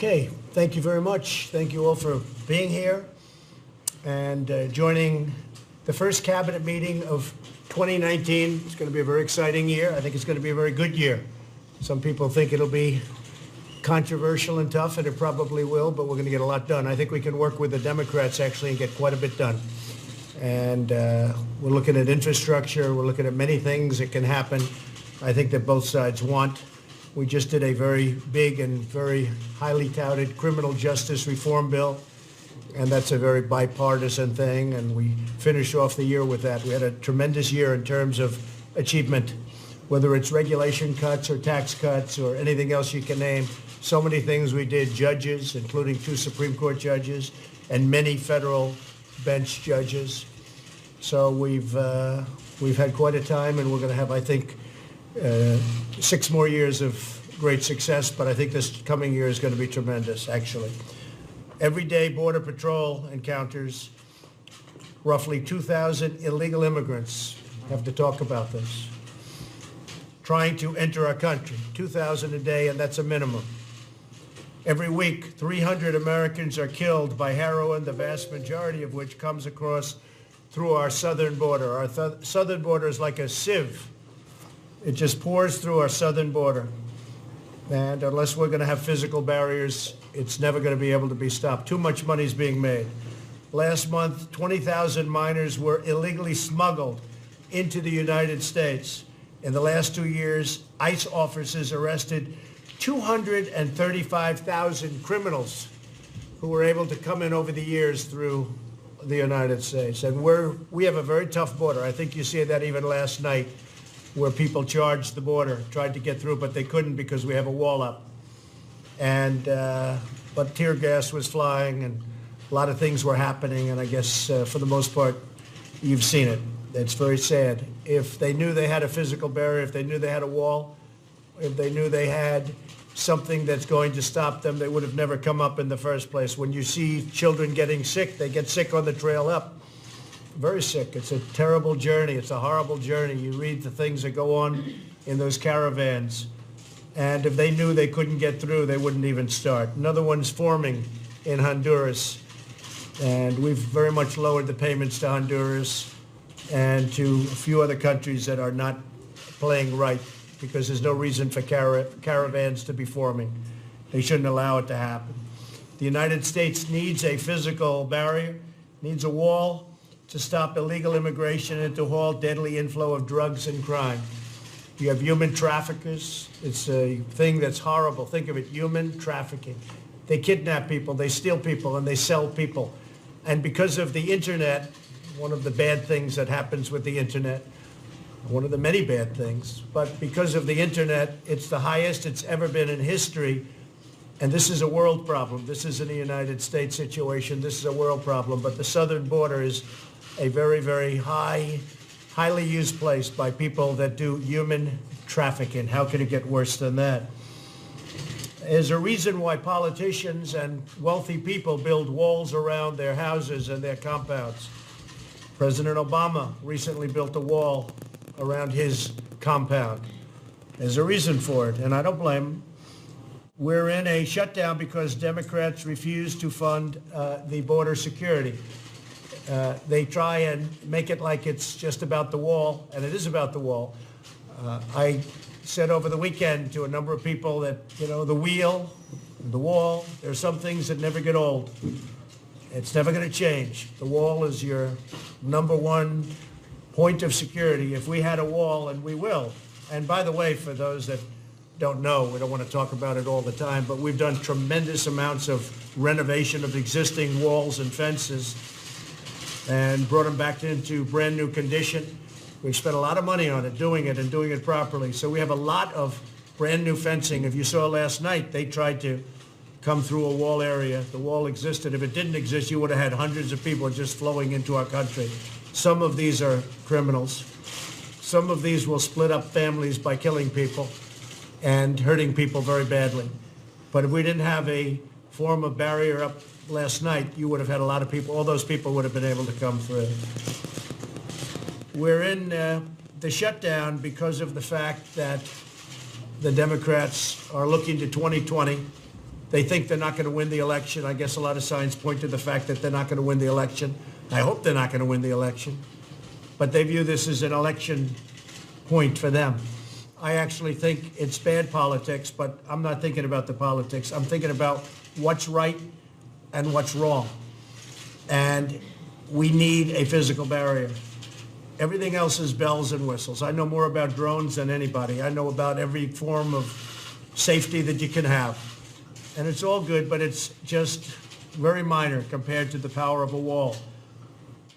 Okay, thank you very much. Thank you all for being here and joining the first cabinet meeting of 2019. It's going to be a very exciting year. I think it's going to be a very good year. Some people think it'll be controversial and tough, and it probably will, but we're going to get a lot done. I think we can work with the Democrats actually and get quite a bit done. And we're looking at infrastructure. We're looking at many things that can happen. I think that both sides want. We just did a very big and very highly touted criminal justice reform bill, and that's a very bipartisan thing, and we finished off the year with that. We had a tremendous year in terms of achievement, whether it's regulation cuts or tax cuts or anything else you can name. So many things we did, judges, including 2 Supreme Court judges and many federal bench judges. So we've had quite a time, and we're going to have, I think, 6 more years of great success, but I think this coming year is going to be tremendous, actually. Every day, Border Patrol encounters roughly 2,000 illegal immigrants. Have to talk about this. Trying to enter our country, 2,000 a day, and that's a minimum. Every week, 300 Americans are killed by heroin, the vast majority of which comes across through our southern border. Our southern border is like a sieve. It just pours through our southern border. And unless we're going to have physical barriers, it's never going to be able to be stopped. Too much money is being made. Last month, 20,000 minors were illegally smuggled into the United States. In the last 2 years, ICE officers arrested 235,000 criminals who were able to come in over the years through the United States. And we have a very tough border. I think you see that even last night, where people charged the border, tried to get through, but they couldn't because we have a wall up. And but tear gas was flying, and a lot of things were happening. And I guess for the most part, you've seen it. It's very sad. If they knew they had a physical barrier, if they knew they had a wall, if they knew they had something that's going to stop them, they would have never come up in the first place. When you see children getting sick, they get sick on the trail up. Very sick. It's a terrible journey. It's a horrible journey. You read the things that go on in those caravans. And if they knew they couldn't get through, they wouldn't even start. Another one's forming in Honduras. And we've very much lowered the payments to Honduras and to a few other countries that are not playing right, because there's no reason for caravans to be forming. They shouldn't allow it to happen. The United States needs a physical barrier, needs a wall to stop illegal immigration and to halt deadly inflow of drugs and crime. You have human traffickers. It's a thing that's horrible. Think of it, human trafficking. They kidnap people, they steal people, and they sell people. And because of the internet, one of the bad things that happens with the internet, one of the many bad things, but because of the internet, it's the highest it's ever been in history. And this is a world problem. This isn't a United States situation. This is a world problem. But the southern border is a very, very highly used place by people that do human trafficking. How can it get worse than that? There's a reason why politicians and wealthy people build walls around their houses and their compounds. President Obama recently built a wall around his compound. There's a reason for it, and I don't blame him. We're in a shutdown because Democrats refuse to fund the border security. They try and make it like it's just about the wall, and it is about the wall. I said over the weekend to a number of people that, the wheel, the wall, there are some things that never get old. It's never going to change. The wall is your number one point of security. If we had a wall, and we will. And by the way, for those that don't know, we don't want to talk about it all the time, but we've done tremendous amounts of renovation of existing walls and fences and brought them back into brand new condition. We've spent a lot of money on it, doing it properly. So we have a lot of brand new fencing. If you saw last night, they tried to come through a wall area. The wall existed. If it didn't exist, you would have had hundreds of people just flowing into our country. Some of these are criminals. Some of these will split up families by killing people and hurting people very badly. But if we didn't have a form of barrier up last night, you would have had a lot of people, all those people would have been able to come through. We're in the shutdown because of the fact that the Democrats are looking to 2020 They think they're not going to win the election. I guess a lot of signs point to the fact that they're not going to win the election. I hope they're not going to win the election. But they view this as an election point for them. I actually think it's bad politics, but I'm not thinking about the politics. I'm thinking about what's right and what's wrong. And we need a physical barrier. Everything else is bells and whistles. I know more about drones than anybody. I know about every form of safety that you can have. And it's all good, but it's just very minor compared to the power of a wall.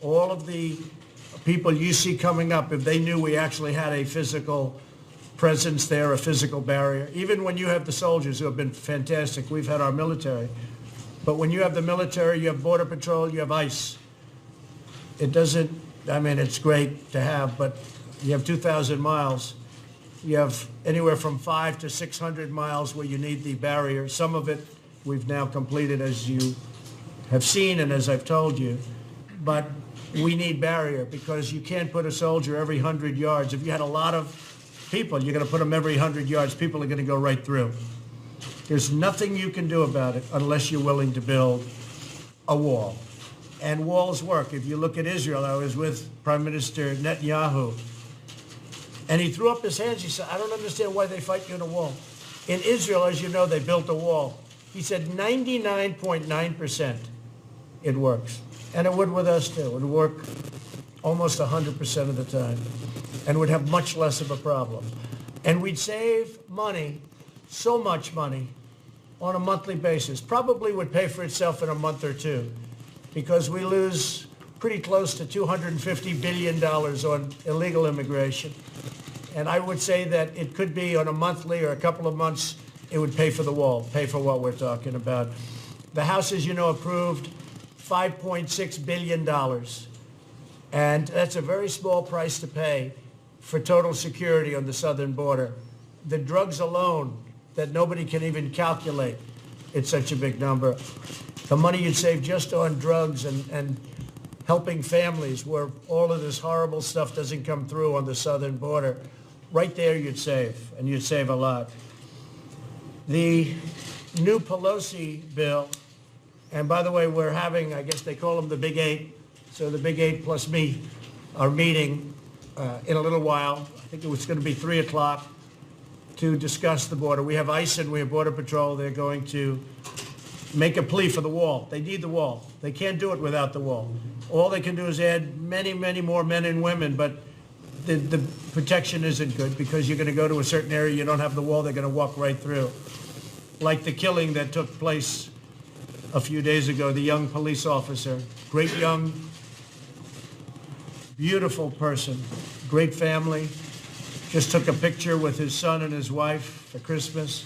All of the people you see coming up, if they knew we actually had a physical presence there, a physical barrier, even when you have the soldiers who have been fantastic, we've had our military. But when you have the military, you have Border Patrol, you have ICE. It doesn't, I mean, it's great to have, but you have 2,000 miles. You have anywhere from 500 to 600 miles where you need the barrier. Some of it we've now completed, as you have seen and as I've told you. But we need barrier because you can't put a soldier every 100 yards. If you had a lot of people, you're going to put them every 100 yards. People are going to go right through. There's nothing you can do about it unless you're willing to build a wall. And walls work. If you look at Israel, I was with Prime Minister Netanyahu, and he threw up his hands. He said, I don't understand why they fight you in a wall. In Israel, as you know, they built a wall. He said 99.9% it works. And it would with us too. It would work almost 100% of the time and would have much less of a problem. And we'd save money, so much money, on a monthly basis. Probably would pay for itself in a month or two because we lose pretty close to $250 billion on illegal immigration. And I would say that it could be on a monthly or a couple of months, it would pay for the wall, pay for what we're talking about. The House, as you know, approved $5.6 billion. And that's a very small price to pay for total security on the southern border. The drugs alone that nobody can even calculate, it's such a big number. The money you'd save just on drugs and helping families where all of this horrible stuff doesn't come through on the southern border, right there you'd save, and you'd save a lot. The new Pelosi bill, and by the way, we're having, I guess they call them the Big Eight, so the Big Eight plus me are meeting in a little while. I think it was going to be 3 o'clock to discuss the border. We have ICE and we have Border Patrol. They're going to make a plea for the wall. They need the wall. They can't do it without the wall. All they can do is add many, many more men and women, but the protection isn't good because you're going to go to a certain area, you don't have the wall, they're going to walk right through. Like the killing that took place a few days ago, the young police officer, great young, beautiful person, great family, just took a picture with his son and his wife for Christmas,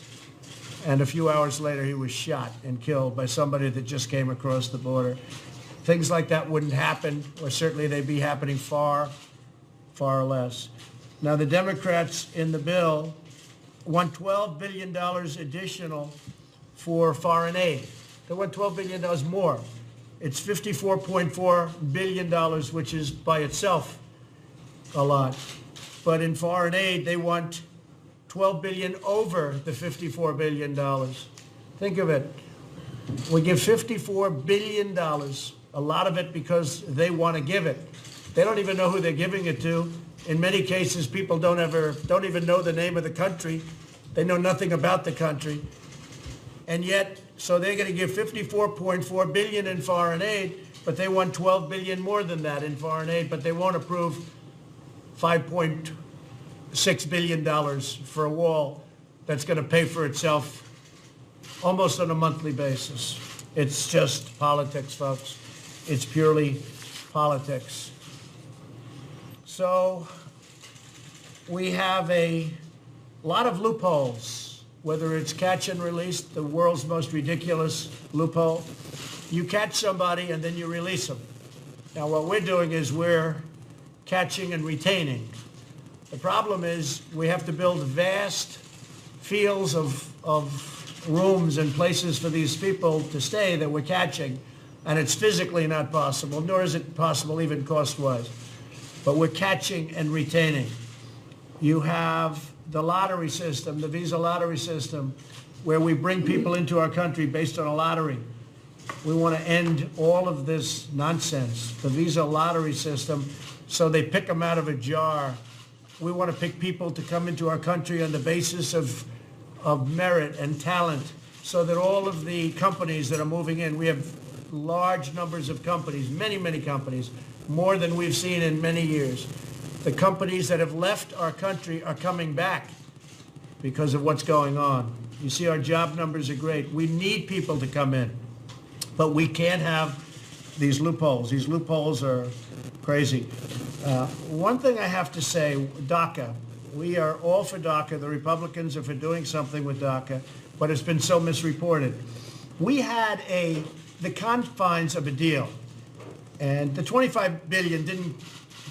and a few hours later he was shot and killed by somebody that just came across the border. Things like that wouldn't happen, or certainly they'd be happening far, far less. Now the Democrats in the bill want $12 billion additional for foreign aid. They want $12 billion more. It's $54.4 billion, which is by itself a lot. But in foreign aid, they want $12 billion over the $54 billion. Think of it. We give $54 billion, a lot of it because they want to give it. They don't even know who they're giving it to. In many cases, people don't even know the name of the country. They know nothing about the country. And yet, so they're going to give $54.4 billion in foreign aid, but they want $12 billion more than that in foreign aid, but they won't approve $5.6 billion for a wall that's going to pay for itself almost on a monthly basis. It's just politics, folks. It's purely politics. So we have a lot of loopholes, whether it's catch and release, the world's most ridiculous loophole. You catch somebody and then you release them. Now what we're doing is we're catching and retaining. The problem is we have to build vast fields of rooms and places for these people to stay that we're catching, and it's physically not possible, nor is it possible even cost-wise. But we're catching and retaining. You have the lottery system, the visa lottery system, where we bring people into our country based on a lottery. We want to end all of this nonsense, the visa lottery system, so they pick them out of a jar. We want to pick people to come into our country on the basis of merit and talent, so that all of the companies that are moving in, we have large numbers of companies, many companies, more than we've seen in many years. The companies that have left our country are coming back because of what's going on. You see, our job numbers are great. We need people to come in, but we can't have these loopholes. These loopholes are crazy. One thing I have to say, DACA, we are all for DACA. The Republicans are for doing something with DACA, but it's been so misreported. We had the confines of a deal, and the $25 billion didn't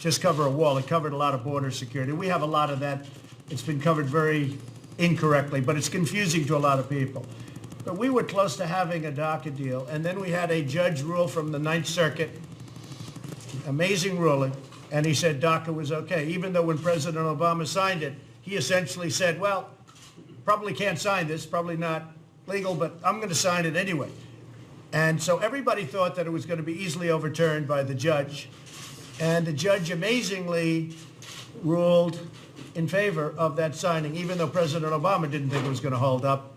just cover a wall. It covered a lot of border security. We have a lot of that. It's been covered very incorrectly, but it's confusing to a lot of people. But we were close to having a DACA deal, and then we had a judge rule from the Ninth Circuit, amazing ruling, and he said DACA was okay, even though when President Obama signed it, he essentially said, well, probably can't sign this, probably not legal, but I'm going to sign it anyway. And so everybody thought that it was going to be easily overturned by the judge, and the judge amazingly ruled in favor of that signing, even though President Obama didn't think it was going to hold up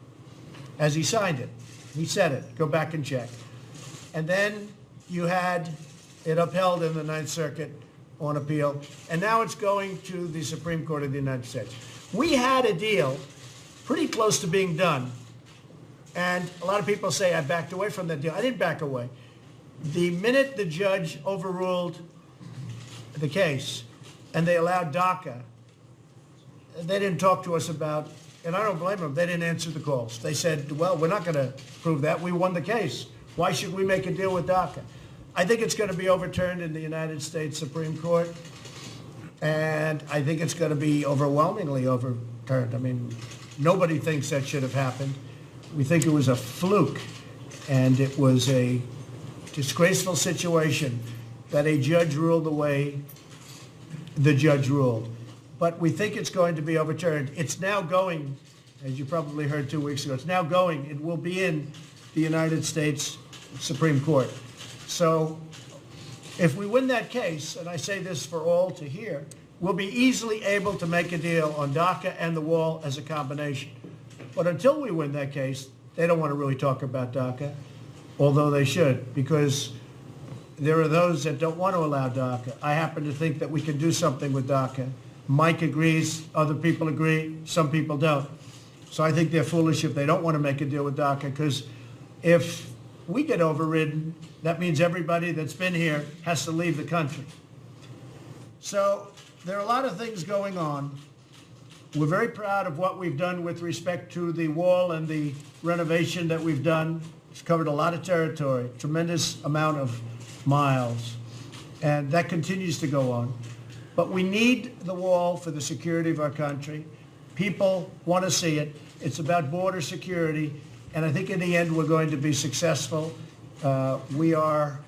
as he signed it. He said it. Go back and check. And then you had it upheld in the Ninth Circuit on appeal, and now it's going to the Supreme Court of the United States. We had a deal pretty close to being done, and a lot of people say I backed away from that deal. I didn't back away. The minute the judge overruled the case and they allowed DACA, they didn't talk to us about, and I don't blame them, they didn't answer the calls. They said, well, we're not going to prove that. We won the case. Why should we make a deal with DACA? I think it's going to be overturned in the United States Supreme Court, and I think it's going to be overwhelmingly overturned. I mean, nobody thinks that should have happened. We think it was a fluke, and it was a disgraceful situation that a judge ruled the way the judge ruled. But we think it's going to be overturned. It's now going, as you probably heard 2 weeks ago, it's now going. It will be in the United States Supreme Court. So if we win that case, and I say this for all to hear, we'll be easily able to make a deal on DACA and the wall as a combination. But until we win that case, they don't want to really talk about DACA, although they should, because there are those that don't want to allow DACA. I happen to think that we can do something with DACA. Mike agrees, other people agree, some people don't. So I think they're foolish if they don't want to make a deal with DACA, because if we get overridden, that means everybody that's been here has to leave the country. So there are a lot of things going on. We're very proud of what we've done with respect to the wall and the renovation that we've done. It's covered a lot of territory, tremendous amount of miles, and that continues to go on. But we need the wall for the security of our country. People want to see it. It's about border security, and I think in the end we're going to be successful. We are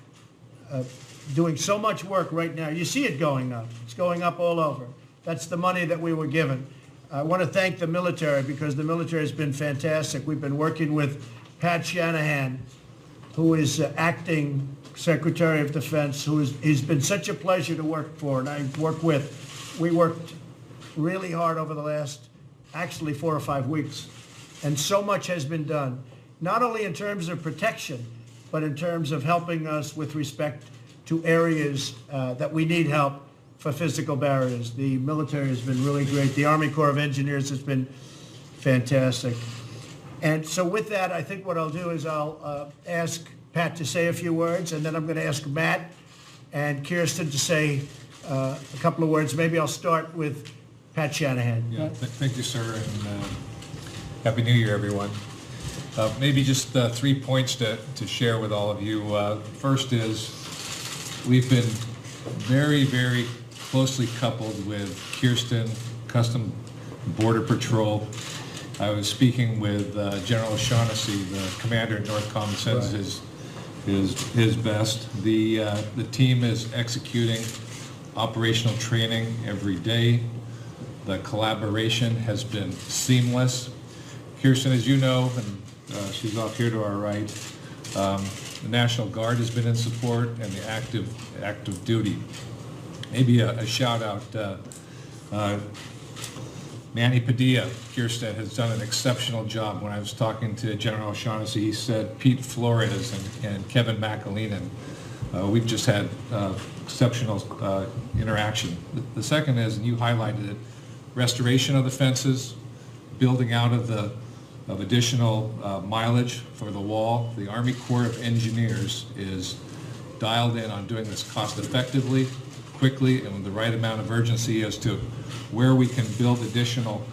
doing so much work right now. You see it going up. It's going up all over. That's the money that we were given. I want to thank the military, because the military has been fantastic. We've been working with Pat Shanahan, who is acting Secretary of Defense, he's been such a pleasure to work for and I work with. We worked really hard over the last, actually 4 or 5 weeks, and so much has been done, not only in terms of protection, but in terms of helping us with respect to areas that we need help for physical barriers. The military has been really great. The Army Corps of Engineers has been fantastic. And so with that, I think what I'll do is I'll ask Pat to say a few words, and then I'm going to ask Matt and Kirsten to say a couple of words. Maybe I'll start with Pat Shanahan. Yeah, thank you, sir, and Happy New Year, everyone. Maybe just 3 points to share with all of you. First is we've been very, very closely coupled with Kirsten, Custom Border Patrol. I was speaking with General O'Shaughnessy, the commander at NORTHCOM, sends his best. The team is executing operational training every day. The collaboration has been seamless. Kirsten, as you know, and she's off here to our right, the National Guard has been in support, and the active duty. Maybe a shout out. Manny Padilla, Kirsten, has done an exceptional job. When I was talking to General O'Shaughnessy, he said Pete Flores and Kevin McAleenan. We've just had exceptional interaction. The second is, and you highlighted it, restoration of the fences, building out of additional mileage for the wall. The Army Corps of Engineers is dialed in on doing this cost effectively, quickly, and with the right amount of urgency as to where we can build additional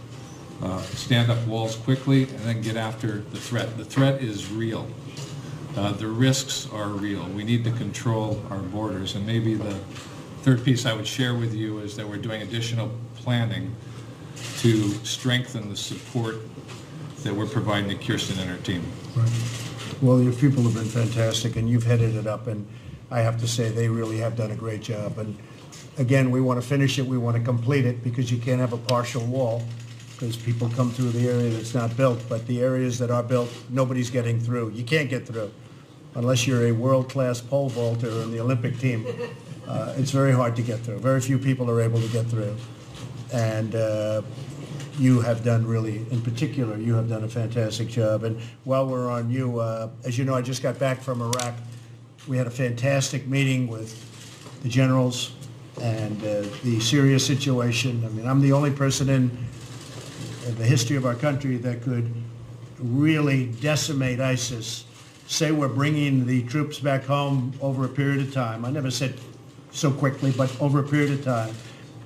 stand-up walls quickly and then get after the threat. The threat is real. The risks are real. We need to control our borders. And maybe the third piece I would share with you is that we're doing additional planning to strengthen the support that we're providing to Kirsten and her team. Right. Well, your people have been fantastic, and you've headed it up, and I have to say they really have done a great job. And again, we want to finish it, we want to complete it, because you can't have a partial wall, because people come through the area that's not built, but the areas that are built, nobody's getting through. You can't get through unless you're a world-class pole vaulter in the Olympic team. It's very hard to get through. Very few people are able to get through. And you have done really, in particular, you have done a fantastic job. And while we're on you, as you know, I just got back from Iraq. We had a fantastic meeting with the generals and the Syria situation. I mean, I'm the only person in the history of our country that could really decimate ISIS, say we're bringing the troops back home over a period of time. I never said so quickly, but over a period of time.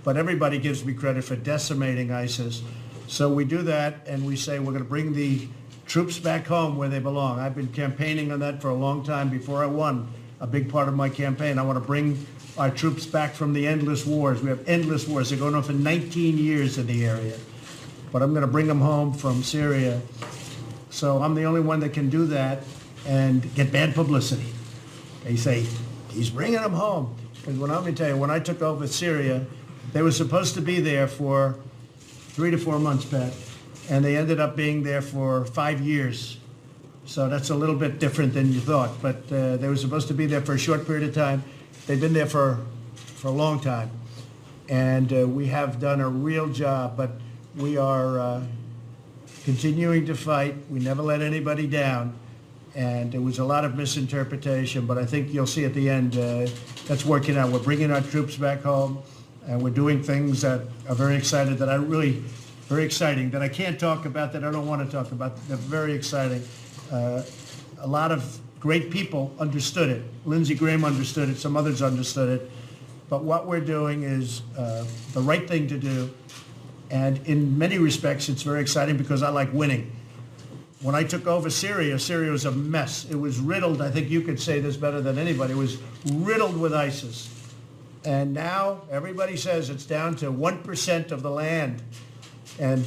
But everybody gives me credit for decimating ISIS. So we do that, and we say we're going to bring the troops back home where they belong. I've been campaigning on that for a long time before I won. A big part of my campaign, I want to bring our troops back from the endless wars. We have endless wars. They're going on for 19 years in the area. But I'm going to bring them home from Syria. So I'm the only one that can do that and get bad publicity. They say, he's bringing them home. Because let me tell you, when I took over Syria, they were supposed to be there for 3 to 4 months, Pat, and they ended up being there for 5 years. So that's a little bit different than you thought, but they were supposed to be there for a short period of time. They've been there for a long time, and we have done a real job, but we are continuing to fight. We never let anybody down, and there was a lot of misinterpretation, but I think you'll see at the end that's working out. We're bringing our troops back home, and we're doing things that are very exciting, that I can't talk about, that I don't want to talk about. They're very exciting. A lot of great people understood it. Lindsey Graham understood it. Some others understood it. But what we're doing is the right thing to do. And in many respects, it's very exciting because I like winning. When I took over Syria, Syria was a mess. It was riddled. I think you could say this better than anybody. It was riddled with ISIS. And now everybody says it's down to 1% of the land. And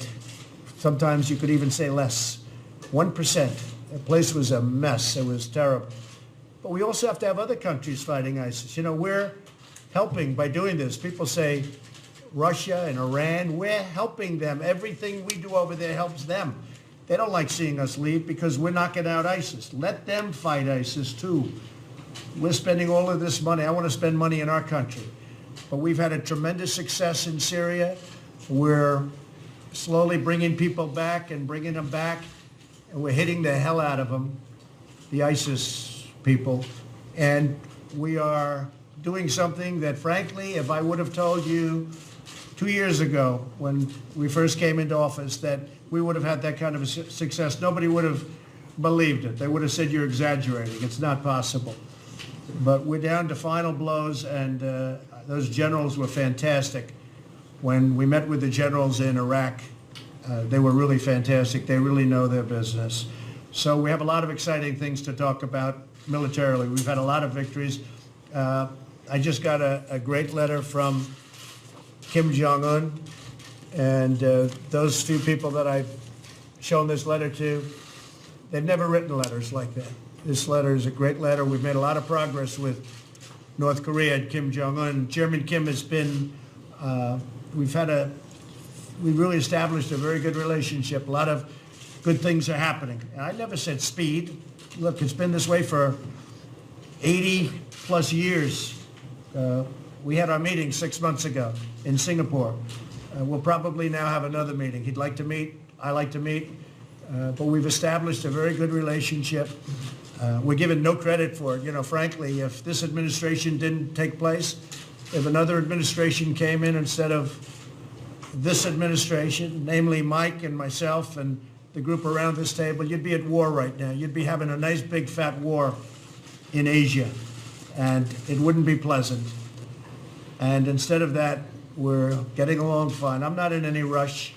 sometimes you could even say less. 1%. The place was a mess. It was terrible. But we also have to have other countries fighting ISIS. You know, we're helping by doing this. People say Russia and Iran, we're helping them. Everything we do over there helps them. They don't like seeing us leave because we're knocking out ISIS. Let them fight ISIS too. We're spending all of this money. I want to spend money in our country. But we've had a tremendous success in Syria. We're slowly bringing people back and bringing them back. And we're hitting the hell out of them, the ISIS people. And we are doing something that, frankly, if I would have told you 2 years ago when we first came into office that we would have had that kind of a success, nobody would have believed it. They would have said you're exaggerating. It's not possible. But we're down to final blows, and those generals were fantastic. When we met with the generals in Iraq, they were really fantastic. They really know their business. So we have a lot of exciting things to talk about militarily. We've had a lot of victories. I just got a great letter from Kim Jong-un, and those few people that I've shown this letter to, they've never written letters like that. This letter is a great letter. We've made a lot of progress with North Korea and Kim Jong-un. Chairman Kim has been, we've really established a very good relationship. A lot of good things are happening. And I never said speed. Look, it's been this way for 80 plus years. We had our meeting 6 months ago in Singapore. We'll probably now have another meeting. He'd like to meet, I like to meet, but we've established a very good relationship. We're given no credit for it. You know, frankly, if this administration didn't take place, if another administration came in instead of this administration, namely Mike and myself and the group around this table, you'd be at war right now. You'd be having a nice big fat war in Asia, and it wouldn't be pleasant. And instead of that, we're getting along fine. I'm not in any rush.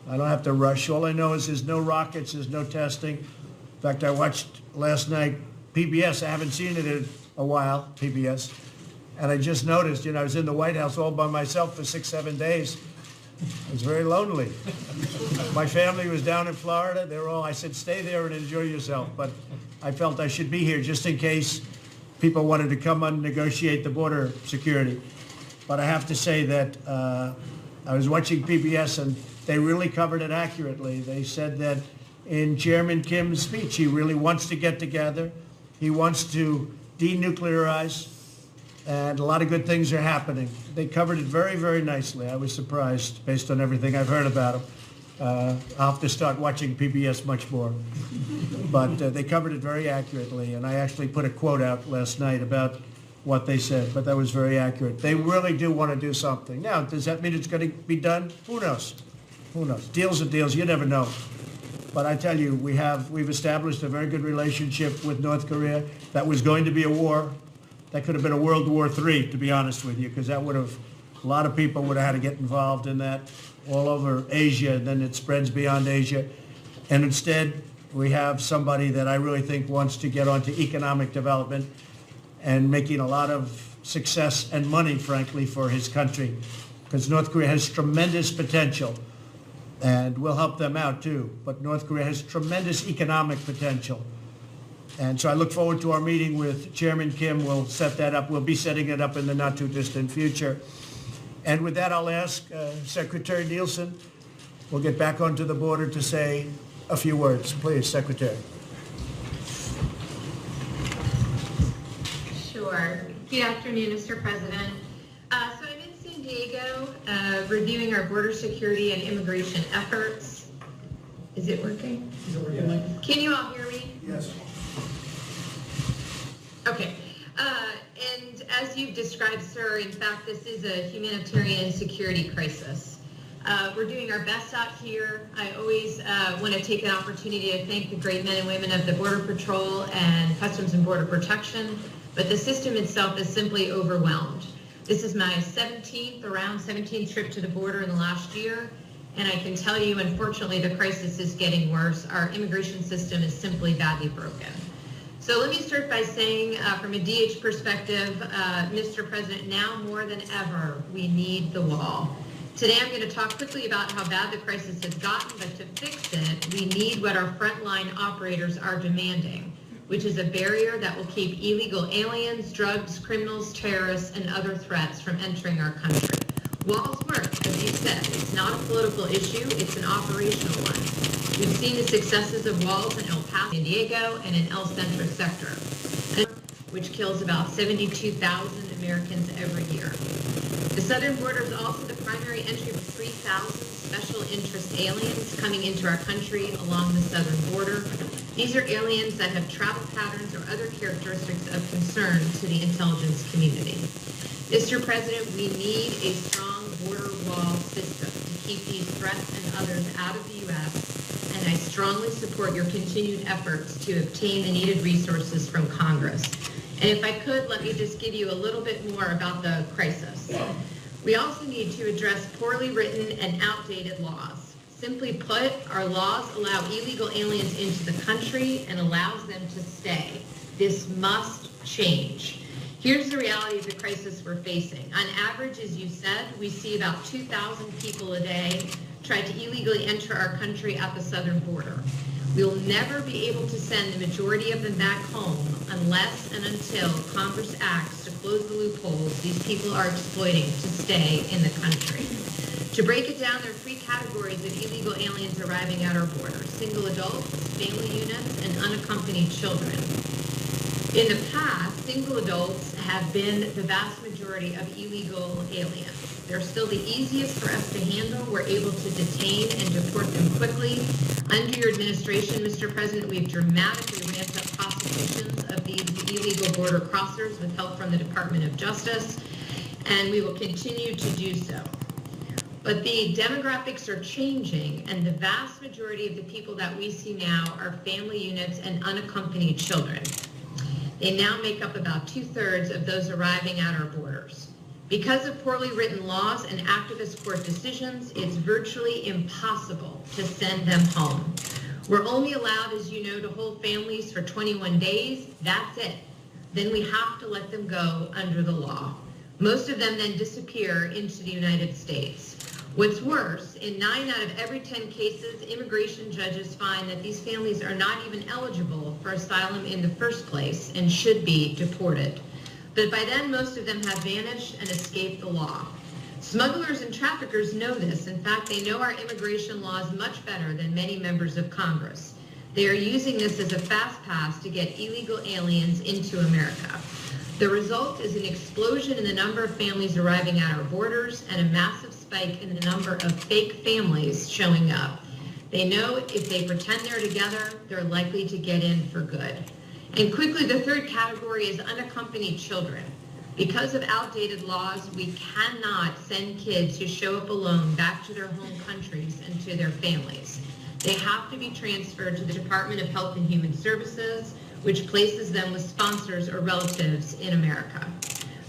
I don't have to rush. All I know is there's no rockets, there's no testing. In fact, I watched last night PBS. I haven't seen it in a while, PBS. And I just noticed, you know, I was in the White House all by myself for 6, 7 days. I was very lonely. My family was down in Florida. They were all, I said, stay there and enjoy yourself. But I felt I should be here just in case people wanted to come and negotiate the border security. But I have to say that I was watching PBS and they really covered it accurately. They said that in Chairman Kim's speech, he really wants to get together. He wants to denuclearize, and a lot of good things are happening. They covered it very, very nicely. I was surprised based on everything I've heard about him. I'll have to start watching PBS much more. But they covered it very accurately, and I actually put a quote out last night about what they said, but that was very accurate. They really do want to do something. Now, does that mean it's going to be done? Who knows? Who knows? Deals are deals. You never know. But I tell you, we've established a very good relationship with North Korea. That was going to be a war. That could have been a World War III, to be honest with you, because that would have, a lot of people would have had to get involved in that all over Asia, and then it spreads beyond Asia. And instead, we have somebody that I really think wants to get onto economic development and making a lot of success and money, frankly, for his country, because North Korea has tremendous potential, and we'll help them out too. But North Korea has tremendous economic potential. And so I look forward to our meeting with Chairman Kim. We'll set that up. We'll be setting it up in the not too distant future. And with that, I'll ask Secretary Nielsen, we'll get back onto the border to say a few words. Please, Secretary. Sure. Good afternoon, Mr. President. So I'm in San Diego reviewing our border security and immigration efforts. Is it working? Can you all hear me? Yes. Okay. And as you've described, sir, in fact, this is a humanitarian security crisis. We're doing our best out here. I always want to take an opportunity to thank the great men and women of the Border Patrol and Customs and Border Protection, but the system itself is simply overwhelmed. This is my 17th trip to the border in the last year, and I can tell you, unfortunately, the crisis is getting worse. Our immigration system is simply badly broken. So let me start by saying, from a DH perspective, Mr. President, now more than ever, we need the wall. Today, I'm going to talk quickly about how bad the crisis has gotten, but to fix it, we need what our frontline operators are demanding, which is a barrier that will keep illegal aliens, drugs, criminals, terrorists, and other threats from entering our country. Walls work, as you said. It's not a political issue, it's an operational one. We've seen the successes of walls in El Paso, San Diego, and in El Centro sector, which kills about 72,000 Americans every year. The southern border is also the primary entry of 3,000 special interest aliens coming into our country along the southern border. These are aliens that have travel patterns or other characteristics of concern to the intelligence community. Mr. President, we need a strong border wall system to keep these threats and others out of the U.S., and I strongly support your continued efforts to obtain the needed resources from Congress. And if I could, let me just give you a little bit more about the crisis. We also need to address poorly written and outdated laws. Simply put, our laws allow illegal aliens into the country and allows them to stay. This must change. Here's the reality of the crisis we're facing. On average, as you said, we see about 2,000 people a day try to illegally enter our country at the southern border. We'll never be able to send the majority of them back home unless and until Congress acts to close the loopholes these people are exploiting to stay in the country. To break it down, there are three categories of illegal aliens arriving at our border: single adults, family units, and unaccompanied children. In the past, single adults have been the vast majority of illegal aliens. They're still the easiest for us to handle. We're able to detain and deport them quickly. Under your administration, Mr. President, we've dramatically ramped up prosecutions of these illegal border crossers with help from the Department of Justice, and we will continue to do so. But the demographics are changing, and the vast majority of the people that we see now are family units and unaccompanied children. They now make up about 2/3 of those arriving at our borders. Because of poorly written laws and activist court decisions, it's virtually impossible to send them home. We're only allowed, as you know, to hold families for 21 days. That's it. Then we have to let them go under the law. Most of them then disappear into the United States. What's worse, in 9 out of every 10 cases, immigration judges find that these families are not even eligible for asylum in the first place and should be deported. But by then, most of them have vanished and escaped the law. Smugglers and traffickers know this. In fact, they know our immigration laws much better than many members of Congress. They are using this as a fast pass to get illegal aliens into America. The result is an explosion in the number of families arriving at our borders and a massive spike in the number of fake families showing up. They know if they pretend they're together, they're likely to get in for good. And quickly, the third category is unaccompanied children. Because of outdated laws, we cannot send kids who show up alone back to their home countries and to their families. They have to be transferred to the Department of Health and Human Services, which places them with sponsors or relatives in America.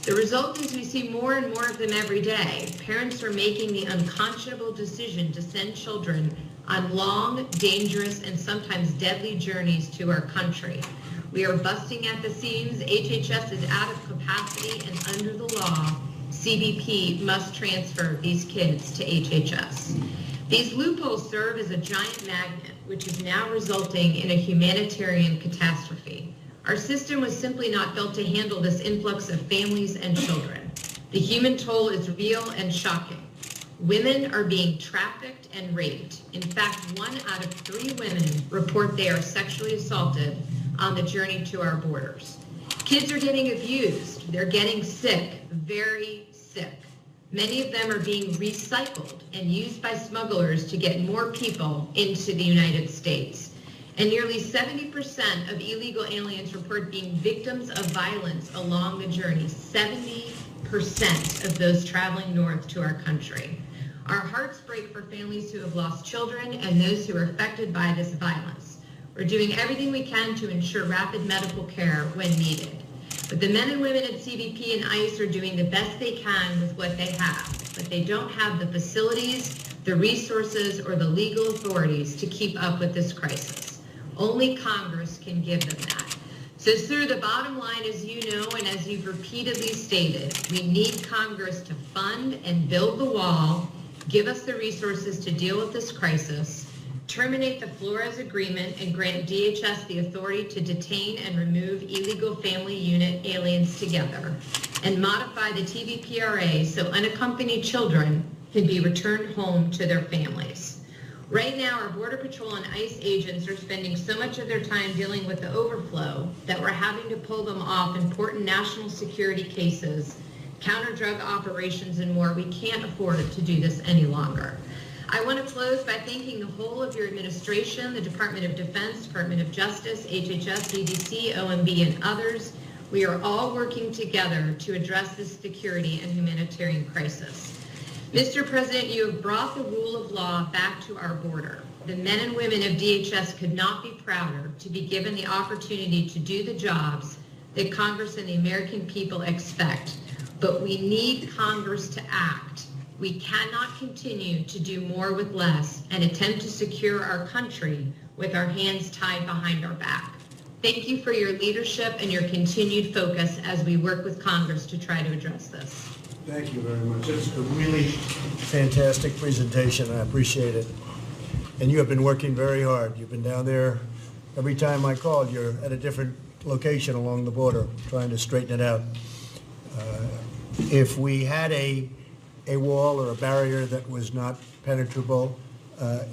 The result is we see more and more of them every day. Parents are making the unconscionable decision to send children on long, dangerous, and sometimes deadly journeys to our country. We are busting at the seams. HHS is out of capacity, and under the law, CBP must transfer these kids to HHS. These loopholes serve as a giant magnet, which is now resulting in a humanitarian catastrophe. Our system was simply not built to handle this influx of families and children. The human toll is real and shocking. Women are being trafficked and raped. In fact, 1 out of 3 women report they are sexually assaulted on the journey to our borders. Kids are getting abused. They're getting sick, very sick. Many of them are being recycled and used by smugglers to get more people into the United States. And nearly 70% of illegal aliens report being victims of violence along the journey. 70% of those traveling north to our country. Our hearts break for families who have lost children and those who are affected by this violence. We're doing everything we can to ensure rapid medical care when needed. But the men and women at CBP and ICE are doing the best they can with what they have, but they don't have the facilities, the resources, or the legal authorities to keep up with this crisis. Only Congress can give them that. So, sir, the bottom line, as you know, and as you've repeatedly stated, we need Congress to fund and build the wall, give us the resources to deal with this crisis, terminate the Flores Agreement and grant DHS the authority to detain and remove illegal family unit aliens together, and modify the TVPRA so unaccompanied children can be returned home to their families. Right now, our Border Patrol and ICE agents are spending so much of their time dealing with the overflow that we're having to pull them off important national security cases, counter-drug operations, and more. We can't afford to do this any longer. I want to close by thanking the whole of your administration, the Department of Defense, Department of Justice, HHS, CDC, OMB, and others. We are all working together to address this security and humanitarian crisis. Mr. President, you have brought the rule of law back to our border. The men and women of DHS could not be prouder to be given the opportunity to do the jobs that Congress and the American people expect. But we need Congress to act. We cannot continue to do more with less and attempt to secure our country with our hands tied behind our back. Thank you for your leadership and your continued focus as we work with Congress to try to address this. Thank you very much. It's a really fantastic presentation. I appreciate it. And you have been working very hard. You've been down there. Every time I called, you're at a different location along the border trying to straighten it out. If we had a a wall or a barrier that was not penetrable,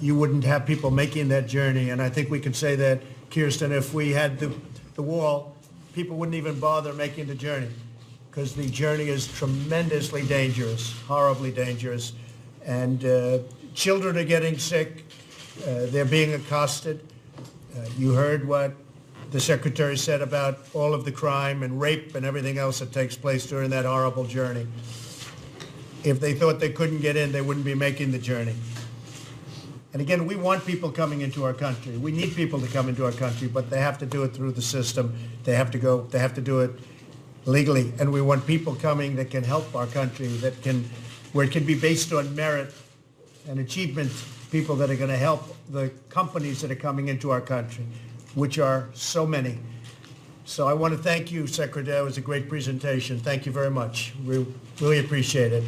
you wouldn't have people making that journey. And I think we can say that, Kirsten, if we had the wall, people wouldn't even bother making the journey, because the journey is tremendously dangerous, horribly dangerous. And children are getting sick. They're being accosted. You heard what the secretary said about all of the crime and rape and everything else that takes place during that horrible journey. If they thought they couldn't get in, they wouldn't be making the journey. And again, we want people coming into our country. We need people to come into our country, but they have to do it through the system. They have to do it legally. And we want people coming that can help our country, where it can be based on merit and achievement, people that are going to help the companies that are coming into our country, which are so many. So I want to thank you, Secretary. It was a great presentation. Thank you very much. We really appreciate it.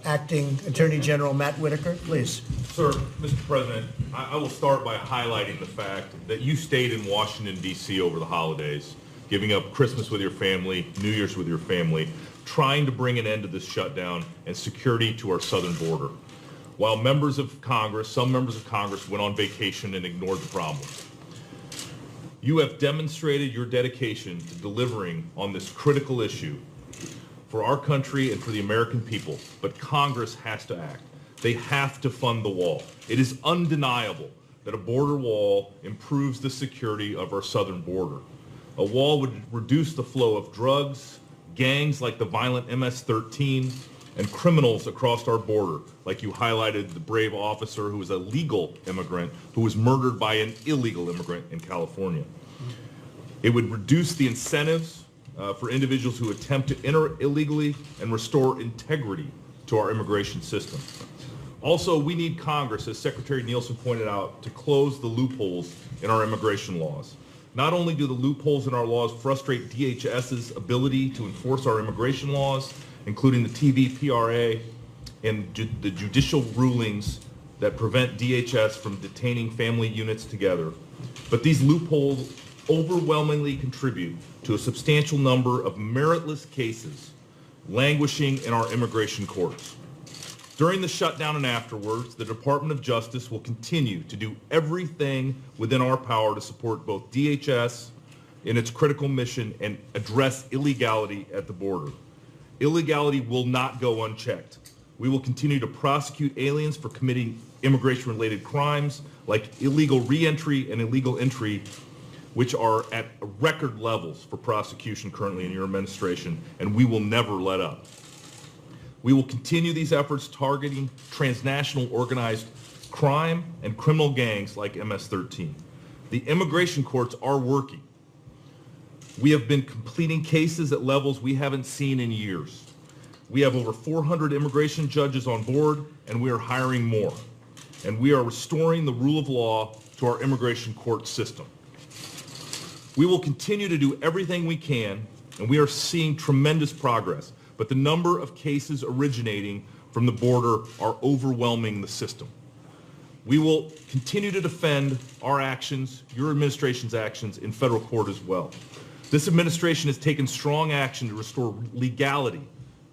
Acting Attorney General Matt Whitaker, please. Sir, Mr. President, I will start by highlighting the fact that you stayed in Washington, D.C. over the holidays, giving up Christmas with your family, New Year's with your family, trying to bring an end to this shutdown and security to our southern border, while some members of Congress went on vacation and ignored the problem. You have demonstrated your dedication to delivering on this critical issue for our country and for the American people, but Congress has to act. They have to fund the wall. It is undeniable that a border wall improves the security of our southern border. A wall would reduce the flow of drugs, gangs like the violent MS-13, and criminals across our border, like you highlighted the brave officer who was a legal immigrant who was murdered by an illegal immigrant in California. It would reduce the incentives for individuals who attempt to enter illegally and restore integrity to our immigration system. Also, we need Congress, as Secretary Nielsen pointed out, to close the loopholes in our immigration laws. Not only do the loopholes in our laws frustrate DHS's ability to enforce our immigration laws, including the TVPRA and the judicial rulings that prevent DHS from detaining family units together, but these loopholes overwhelmingly contribute to a substantial number of meritless cases languishing in our immigration courts. During the shutdown and afterwards, the Department of Justice will continue to do everything within our power to support both DHS in its critical mission and address illegality at the border. Illegality will not go unchecked. We will continue to prosecute aliens for committing immigration-related crimes like illegal re-entry and illegal entry, which are at record levels for prosecution currently in your administration, and we will never let up. We will continue these efforts targeting transnational organized crime and criminal gangs like MS-13. The immigration courts are working. We have been completing cases at levels we haven't seen in years. We have over 400 immigration judges on board, and we are hiring more. And we are restoring the rule of law to our immigration court system. We will continue to do everything we can, and we are seeing tremendous progress, but the number of cases originating from the border are overwhelming the system. We will continue to defend our actions, your administration's actions, in federal court as well. This administration has taken strong action to restore legality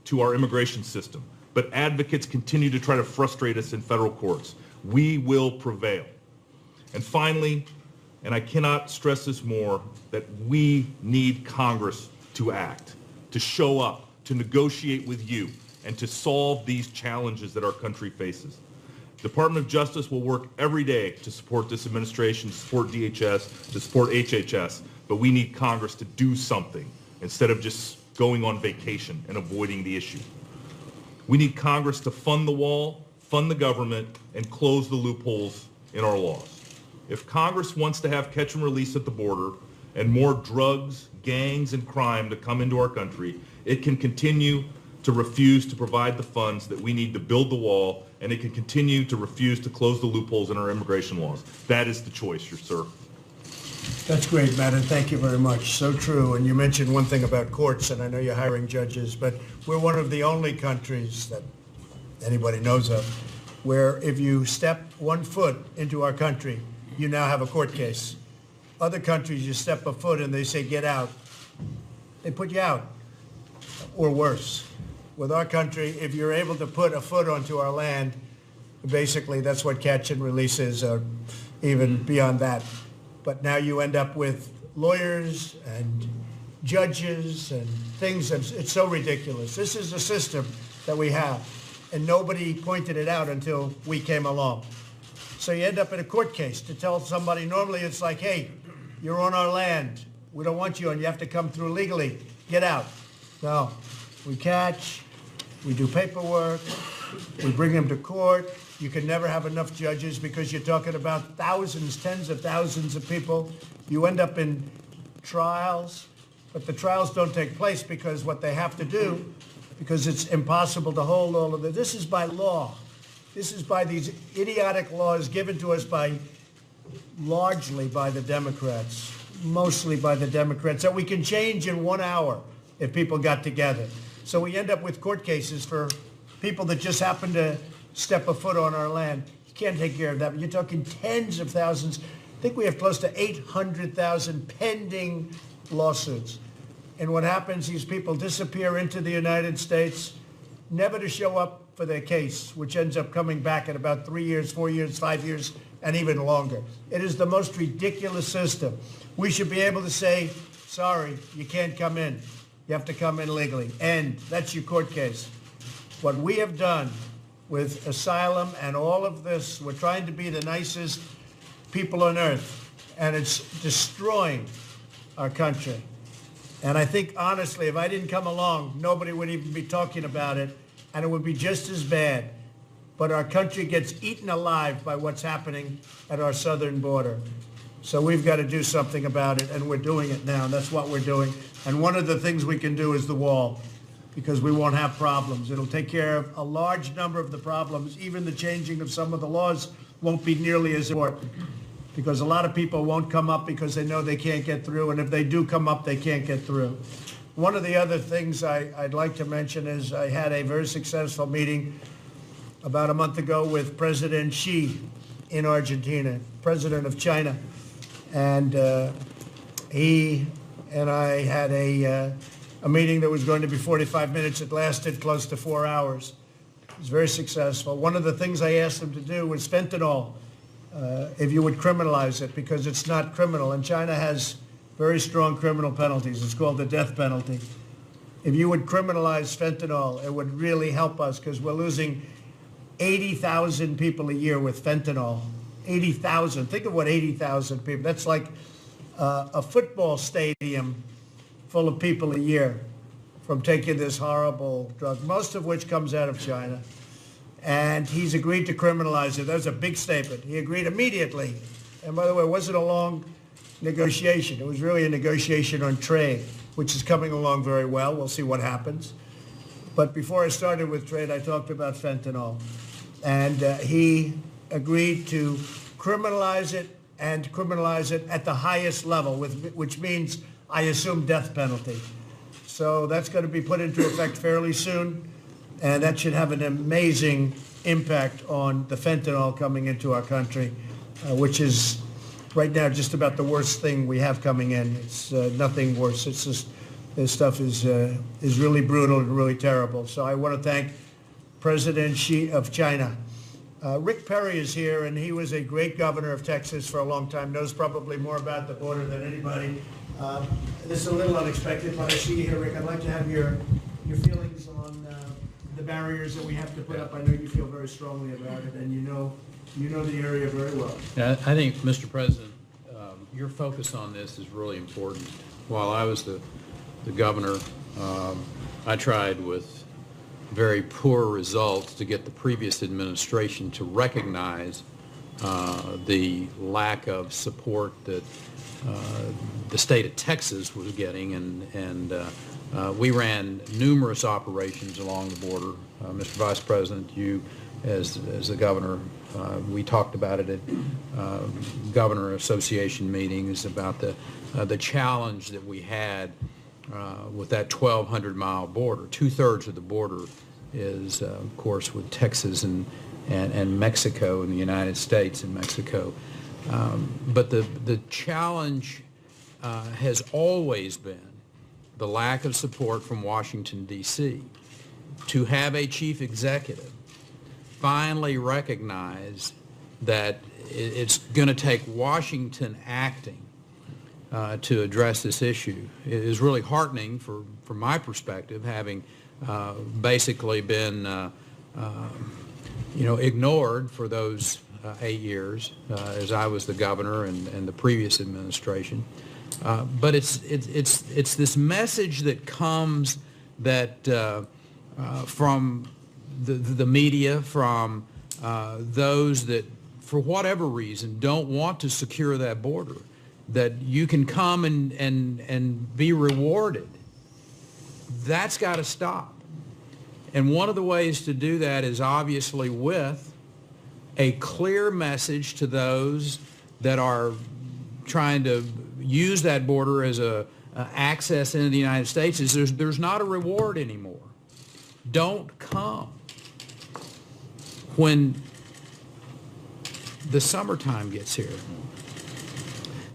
to our immigration system, but advocates continue to try to frustrate us in federal courts. We will prevail. And finally, and I cannot stress this more, that we need Congress to act, to show up, to negotiate with you, and to solve these challenges that our country faces. The Department of Justice will work every day to support this administration, to support DHS, to support HHS, but we need Congress to do something instead of just going on vacation and avoiding the issue. We need Congress to fund the wall, fund the government, and close the loopholes in our laws. If Congress wants to have catch and release at the border and more drugs, gangs, and crime to come into our country, it can continue to refuse to provide the funds that we need to build the wall, and it can continue to refuse to close the loopholes in our immigration laws. That is the choice, sir. That's great, Matt, and thank you very much. So true. And you mentioned one thing about courts, and I know you're hiring judges, but we're one of the only countries that anybody knows of where if you step 1 foot into our country, you now have a court case. Other countries, you step a foot and they say, get out. They put you out, or worse. with our country, if you're able to put a foot onto our land, basically that's what catch and release is, or even beyond that. But now you end up with lawyers and judges and things, it's so ridiculous. This is the system that we have, and nobody pointed it out until we came along. So you end up in a court case to tell somebody, normally it's like, hey, you're on our land, we don't want you, and you have to come through legally, get out. No, we catch, we do paperwork, we bring them to court. You can never have enough judges because you're talking about thousands, tens of thousands of people. You end up in trials, but the trials don't take place because what they have to do, because it's impossible to hold all of it. This is by law. This is by these idiotic laws given to us largely by the Democrats, mostly by the Democrats, that we can change in 1 hour if people got together. So we end up with court cases for people that just happen to step a foot on our land. You can't take care of that. You're talking tens of thousands. I think we have close to 800,000 pending lawsuits. And what happens, these people disappear into the United States, never to show up for their case, which ends up coming back in about 3 years, 4 years, 5 years, and even longer. It is the most ridiculous system. We should be able to say, sorry, you can't come in. You have to come in legally. And that's your court case. What we have done with asylum and all of this, we're trying to be the nicest people on earth, and it's destroying our country. And I think, honestly, if I didn't come along, nobody would even be talking about it, and it would be just as bad. But our country gets eaten alive by what's happening at our southern border. So we've got to do something about it, and we're doing it now. That's what we're doing. And one of the things we can do is the wall, because we won't have problems. It'll take care of a large number of the problems. Even the changing of some of the laws won't be nearly as important, because a lot of people won't come up because they know they can't get through, and if they do come up, they can't get through. One of the other things I'd like to mention is I had a very successful meeting about a month ago with President Xi in Argentina, president of China. And he and I had a meeting that was going to be 45 minutes. It lasted close to 4 hours. It was very successful. One of the things I asked him to do was fentanyl, if you would criminalize it, because it's not criminal. And China has very strong criminal penalties. It's called the death penalty. If you would criminalize fentanyl, it would really help us, because we're losing 80,000 people a year with fentanyl. 80,000. Think of what 80,000 people, that's like a football stadium full of people a year from taking this horrible drug, most of which comes out of China. And he's agreed to criminalize it. That was a big statement. He agreed immediately. And by the way, it wasn't a long negotiation. It was really a negotiation on trade, which is coming along very well. We'll see what happens. But before I started with trade, I talked about fentanyl. And he agreed to criminalize it, and criminalize it at the highest level, which means, I assume, death penalty. So that's going to be put into effect fairly soon, and that should have an amazing impact on the fentanyl coming into our country, which is right now just about the worst thing we have coming in. It's nothing worse. It's just, this stuff is really brutal and really terrible. So I want to thank President Xi of China. Rick Perry is here, and he was a great governor of Texas for a long time, knows probably more about the border than anybody. This is a little unexpected, but I see you here, Rick. I'd like to have your feelings on the barriers that we have to put up. I know you feel very strongly about it, and you know the area very well. Yeah, I think, Mr. President, your focus on this is really important. While I was the governor, I tried with very poor results to get the previous administration to recognize the lack of support that the state of Texas was getting, and we ran numerous operations along the border. Mr. Vice President, you as the governor, we talked about it at Governor Association meetings about the challenge that we had with that 1,200-mile border. 2/3 of the border is, of course, with Texas and Mexico and the United States and Mexico. But the challenge has always been the lack of support from Washington, D.C. to have a chief executive finally recognize that it's going to take Washington acting to address this issue is really heartening from my perspective, having basically been ignored for those 8 years as I was the governor and the previous administration. But it's this message that comes that from the media, from those that, for whatever reason, don't want to secure that border, that you can come and be rewarded. That's got to stop. And one of the ways to do that is obviously with a clear message to those that are trying to use that border as a access into the United States is there's not a reward anymore. Don't come. When the summertime gets here,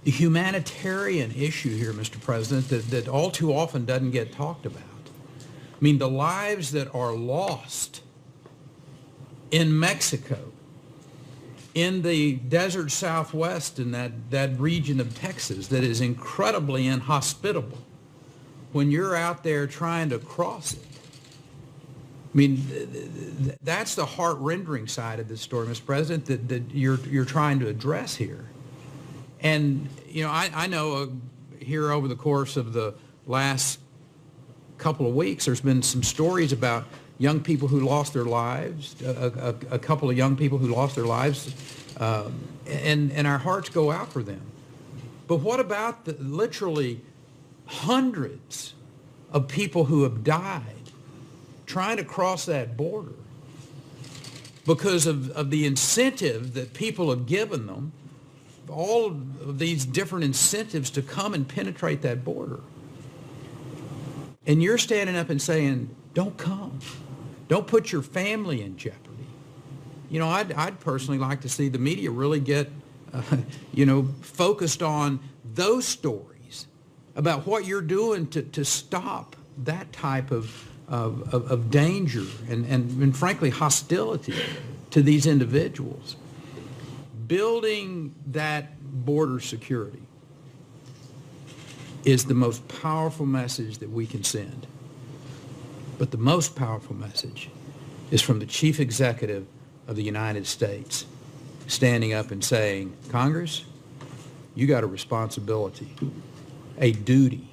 the humanitarian issue here, Mr. President, that all too often doesn't get talked about. I mean, the lives that are lost in Mexico, in the desert Southwest, in that region of Texas that is incredibly inhospitable, when you're out there trying to cross it. I mean, that's the heart-rending side of this story, Mr. President, that you're trying to address here. And, I know here over the course of the last couple of weeks, there's been some stories about young people who lost their lives, a couple of young people who lost their lives, and our hearts go out for them. But what about the literally hundreds of people who have died trying to cross that border because of the incentive that people have given them, all of these different incentives to come and penetrate that border? And you're standing up and saying, don't come. Don't put your family in jeopardy. I'd personally like to see the media really get, focused on those stories about what you're doing to stop that type of danger and frankly hostility to these individuals. Building that border security is the most powerful message that we can send. But the most powerful message is from the Chief Executive of the United States standing up and saying, Congress, you got a responsibility, a duty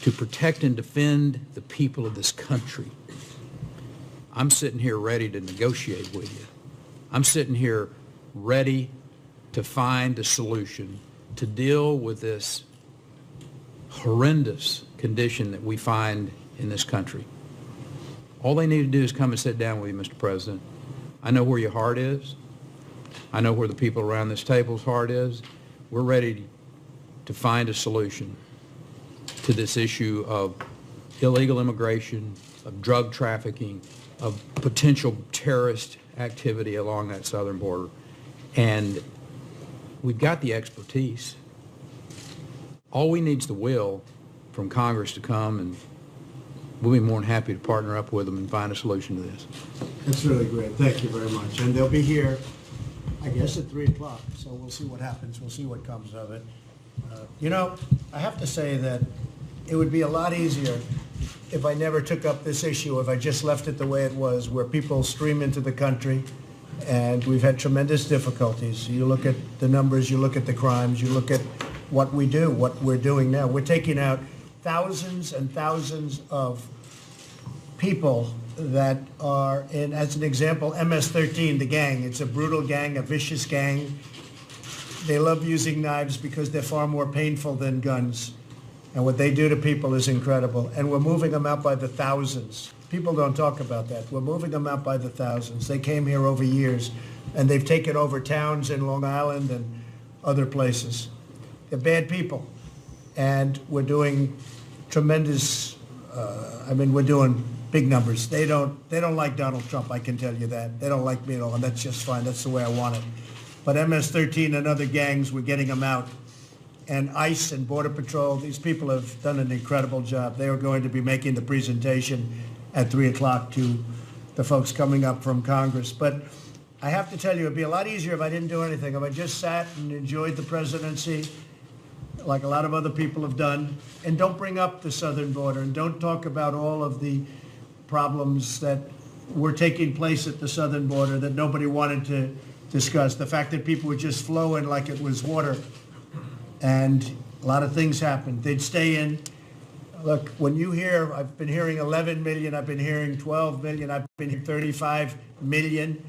to protect and defend the people of this country. I'm sitting here ready to negotiate with you. I'm sitting here ready to find a solution to deal with this horrendous condition that we find in this country. All they need to do is come and sit down with you, Mr. President. I know where your heart is. I know where the people around this table's heart is. We're ready to find a solution to this issue of illegal immigration, of drug trafficking, of potential terrorist activity along that southern border. And we've got the expertise. All we need is the will from Congress to come, and we'll be more than happy to partner up with them and find a solution to this. That's really great. Thank you very much. And they'll be here, I guess, at 3 o'clock. So we'll see what happens. We'll see what comes of it. I have to say that it would be a lot easier if I never took up this issue, if I just left it the way it was, where people stream into the country, and we've had tremendous difficulties. You look at the numbers, you look at the crimes, you look at what we do, what we're doing now. We're taking out thousands and thousands of people that are in, as an example, MS-13, the gang. It's a brutal gang, a vicious gang. They love using knives because they're far more painful than guns. And what they do to people is incredible. And we're moving them out by the thousands. People don't talk about that. We're moving them out by the thousands. They came here over years, and they've taken over towns in Long Island and other places. They're bad people. And we're doing tremendous, we're doing big numbers. They don't like Donald Trump, I can tell you that. They don't like me at all, and that's just fine. That's the way I want it. But MS-13 and other gangs, we're getting them out. And ICE and Border Patrol, these people have done an incredible job. They are going to be making the presentation at 3 o'clock to the folks coming up from Congress. But I have to tell you, it'd be a lot easier if I didn't do anything, if I just sat and enjoyed the presidency like a lot of other people have done, and don't bring up the southern border, and don't talk about all of the problems that were taking place at the southern border that nobody wanted to discuss. The fact that people were just flowing like it was water, and a lot of things happened. They'd stay in. Look, when you hear, I've been hearing 11 million, I've been hearing 12 million, I've been hearing 35 million.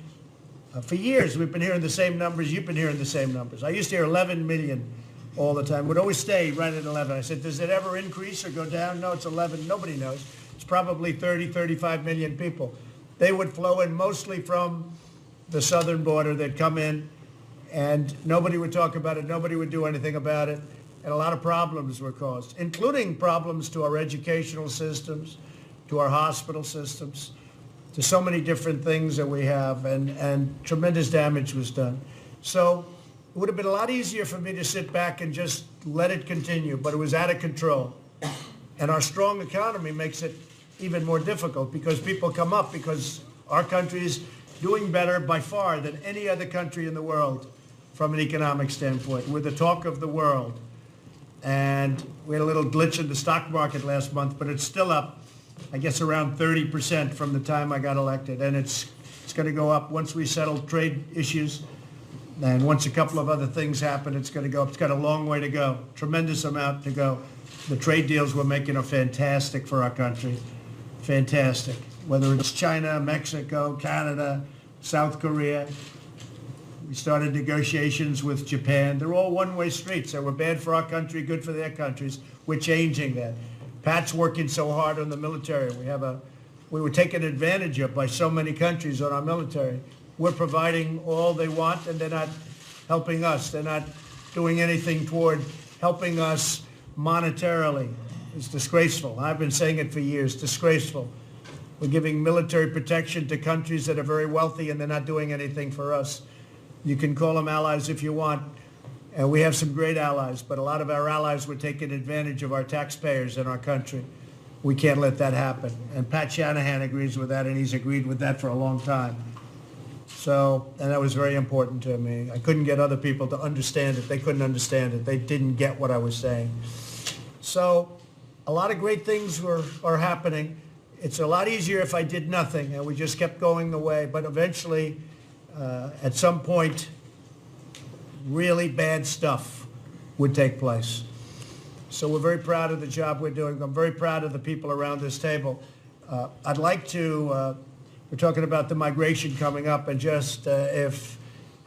For years, we've been hearing the same numbers. You've been hearing the same numbers. I used to hear 11 million all the time. Would always stay right at 11. I said, does it ever increase or go down? No, it's 11. Nobody knows. It's probably 30, 35 million people. They would flow in mostly from the southern border. They'd come in, and nobody would talk about it. Nobody would do anything about it. And a lot of problems were caused, including problems to our educational systems, to our hospital systems, to so many different things that we have, and tremendous damage was done. So it would have been a lot easier for me to sit back and just let it continue, but it was out of control. And our strong economy makes it even more difficult because people come up because our country is doing better by far than any other country in the world from an economic standpoint. We're the talk of the world. And we had a little glitch in the stock market last month, but it's still up, I guess, around 30% from the time I got elected. And it's going to go up once we settle trade issues. And once a couple of other things happen, it's going to go up. It's got a long way to go, tremendous amount to go. The trade deals we're making are fantastic for our country, fantastic. Whether it's China, Mexico, Canada, South Korea. We started negotiations with Japan. They're all one-way streets. They were bad for our country, good for their countries. We're changing that. Pat's working so hard on the military. We were taken advantage of by so many countries on our military. We're providing all they want, and they're not helping us. They're not doing anything toward helping us monetarily. It's disgraceful. I've been saying it for years, disgraceful. We're giving military protection to countries that are very wealthy, and they're not doing anything for us. You can call them allies if you want, and we have some great allies, but a lot of our allies were taking advantage of our taxpayers in our country. We can't let that happen. And Pat Shanahan agrees with that, and he's agreed with that for a long time. So, and that was very important to me. I couldn't get other people to understand it. They couldn't understand it. They didn't get what I was saying. So a lot of great things are happening. It's a lot easier if I did nothing and we just kept going the way. But eventually, at some point, really bad stuff would take place. So we're very proud of the job we're doing. I'm very proud of the people around this table. I'd like to... We're talking about the migration coming up, and just if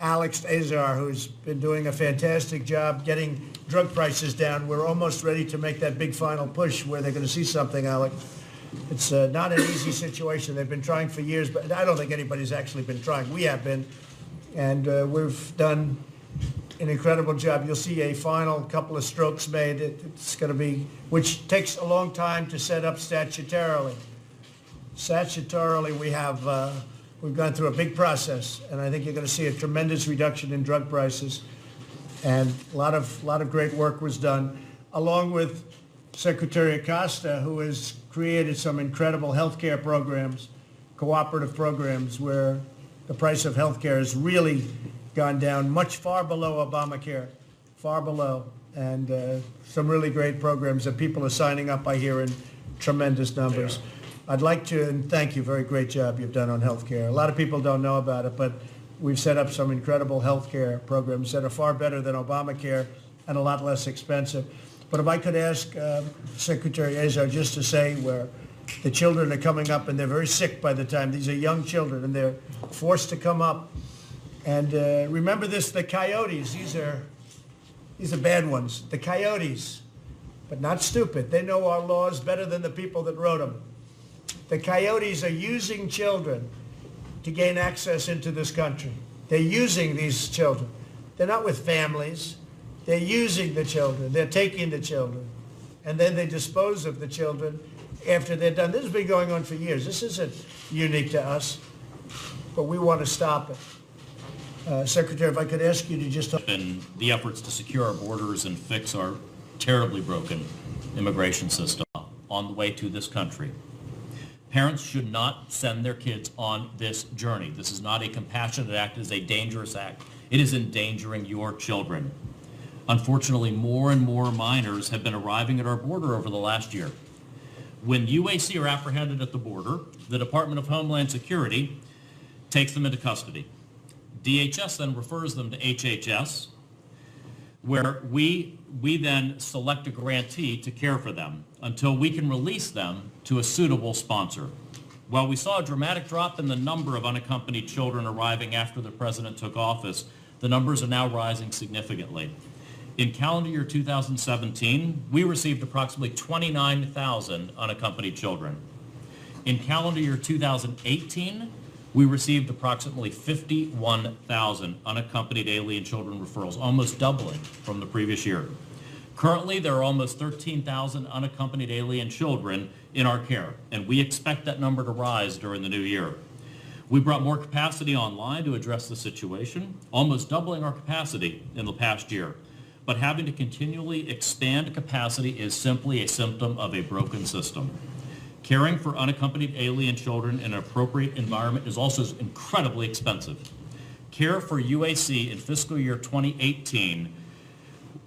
Alex Azar, who's been doing a fantastic job getting drug prices down, we're almost ready to make that big final push where they're going to see something, Alex. It's not an easy situation. They've been trying for years, but I don't think anybody's actually been trying. We have been, and we've done an incredible job. You'll see a final couple of strokes made. It's going to be, which takes a long time to set up statutorily. Statutorily, we've gone through a big process, and I think you're going to see a tremendous reduction in drug prices. And a lot of great work was done, along with Secretary Acosta, who has created some incredible healthcare programs, cooperative programs, where the price of healthcare has really gone down much far below Obamacare, far below. And some really great programs that people are signing up, I hear, in tremendous numbers. Yeah. I'd like to, and thank you, very great job you've done on healthcare. A lot of people don't know about it, but we've set up some incredible healthcare programs that are far better than Obamacare and a lot less expensive. But if I could ask Secretary Azar just to say where the children are coming up and they're very sick by the time, these are young children, and they're forced to come up. And remember this, the coyotes, these are bad ones. The coyotes, but not stupid. They know our laws better than the people that wrote them. The coyotes are using children to gain access into this country. They're using these children. They're not with families. They're using the children. They're taking the children. And then they dispose of the children after they're done. This has been going on for years. This isn't unique to us, but we want to stop it. Secretary, if I could ask you to just... In the efforts to secure our borders and fix our terribly broken immigration system on the way to this country. Parents should not send their kids on this journey. This is not a compassionate act. It is a dangerous act. It is endangering your children. Unfortunately, more and more minors have been arriving at our border over the last year. When UAC are apprehended at the border, the Department of Homeland Security takes them into custody. DHS then refers them to HHS, where we then select a grantee to care for them until we can release them to a suitable sponsor. While we saw a dramatic drop in the number of unaccompanied children arriving after the president took office, the numbers are now rising significantly. In calendar year 2017, we received approximately 29,000 unaccompanied children. In calendar year 2018, we received approximately 51,000 unaccompanied alien children referrals, almost doubling from the previous year. Currently, there are almost 13,000 unaccompanied alien children in our care, and we expect that number to rise during the new year. We brought more capacity online to address the situation, almost doubling our capacity in the past year. But having to continually expand capacity is simply a symptom of a broken system. Caring for unaccompanied alien children in an appropriate environment is also incredibly expensive. Care for UAC in fiscal year 2018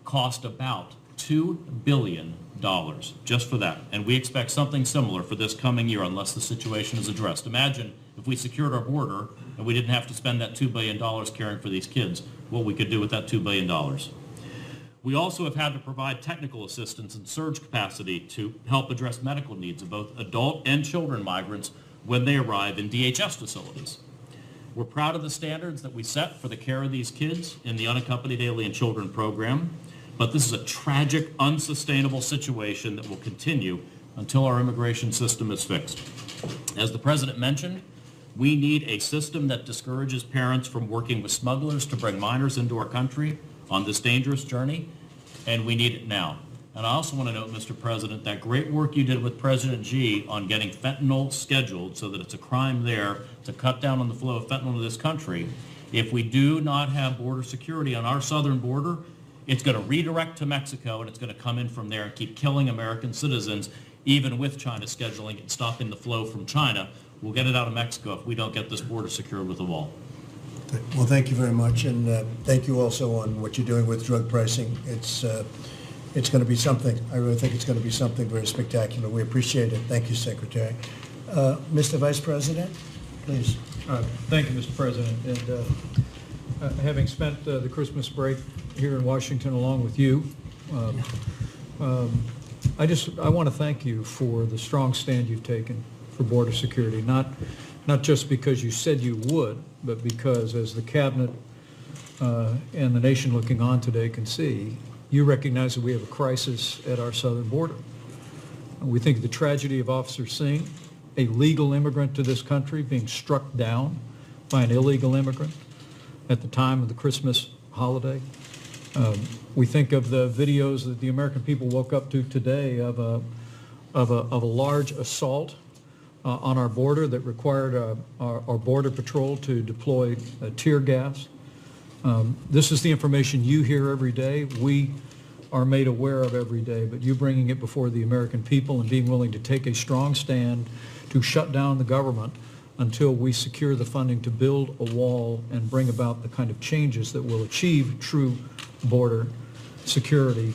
cost about $2 billion just for that. And we expect something similar for this coming year unless the situation is addressed. Imagine if we secured our border and we didn't have to spend that $2 billion caring for these kids, what we could do with that $2 billion. We also have had to provide technical assistance and surge capacity to help address medical needs of both adult and children migrants when they arrive in DHS facilities. We're proud of the standards that we set for the care of these kids in the Unaccompanied Alien Children program, but this is a tragic, unsustainable situation that will continue until our immigration system is fixed. As the President mentioned, we need a system that discourages parents from working with smugglers to bring minors into our country on this dangerous journey, and we need it now. And I also want to note, Mr. President, that great work you did with President Xi on getting fentanyl scheduled so that it's a crime there to cut down on the flow of fentanyl to this country. If we do not have border security on our southern border, it's going to redirect to Mexico, and it's going to come in from there and keep killing American citizens, even with China scheduling and stopping the flow from China. We'll get it out of Mexico if we don't get this border secured with a wall. Well, thank you very much, and thank you also on what you're doing with drug pricing. It's going to be something. I really think it's going to be something very spectacular. We appreciate it. Thank you, Secretary. Mr. Vice President, please. Thank you, Mr. President. And having spent the Christmas break here in Washington along with you, I want to thank you for the strong stand you've taken for border security, not just because you said you would, but because, as the Cabinet and the nation looking on today can see, you recognize that we have a crisis at our southern border. We think of the tragedy of Officer Singh, a legal immigrant to this country, being struck down by an illegal immigrant at the time of the Christmas holiday. We think of the videos that the American people woke up to today of a large assault on our border that required our Border Patrol to deploy tear gas. This is the information you hear every day, we are made aware of every day, but you bringing it before the American people and being willing to take a strong stand to shut down the government until we secure the funding to build a wall and bring about the kind of changes that will achieve true border security,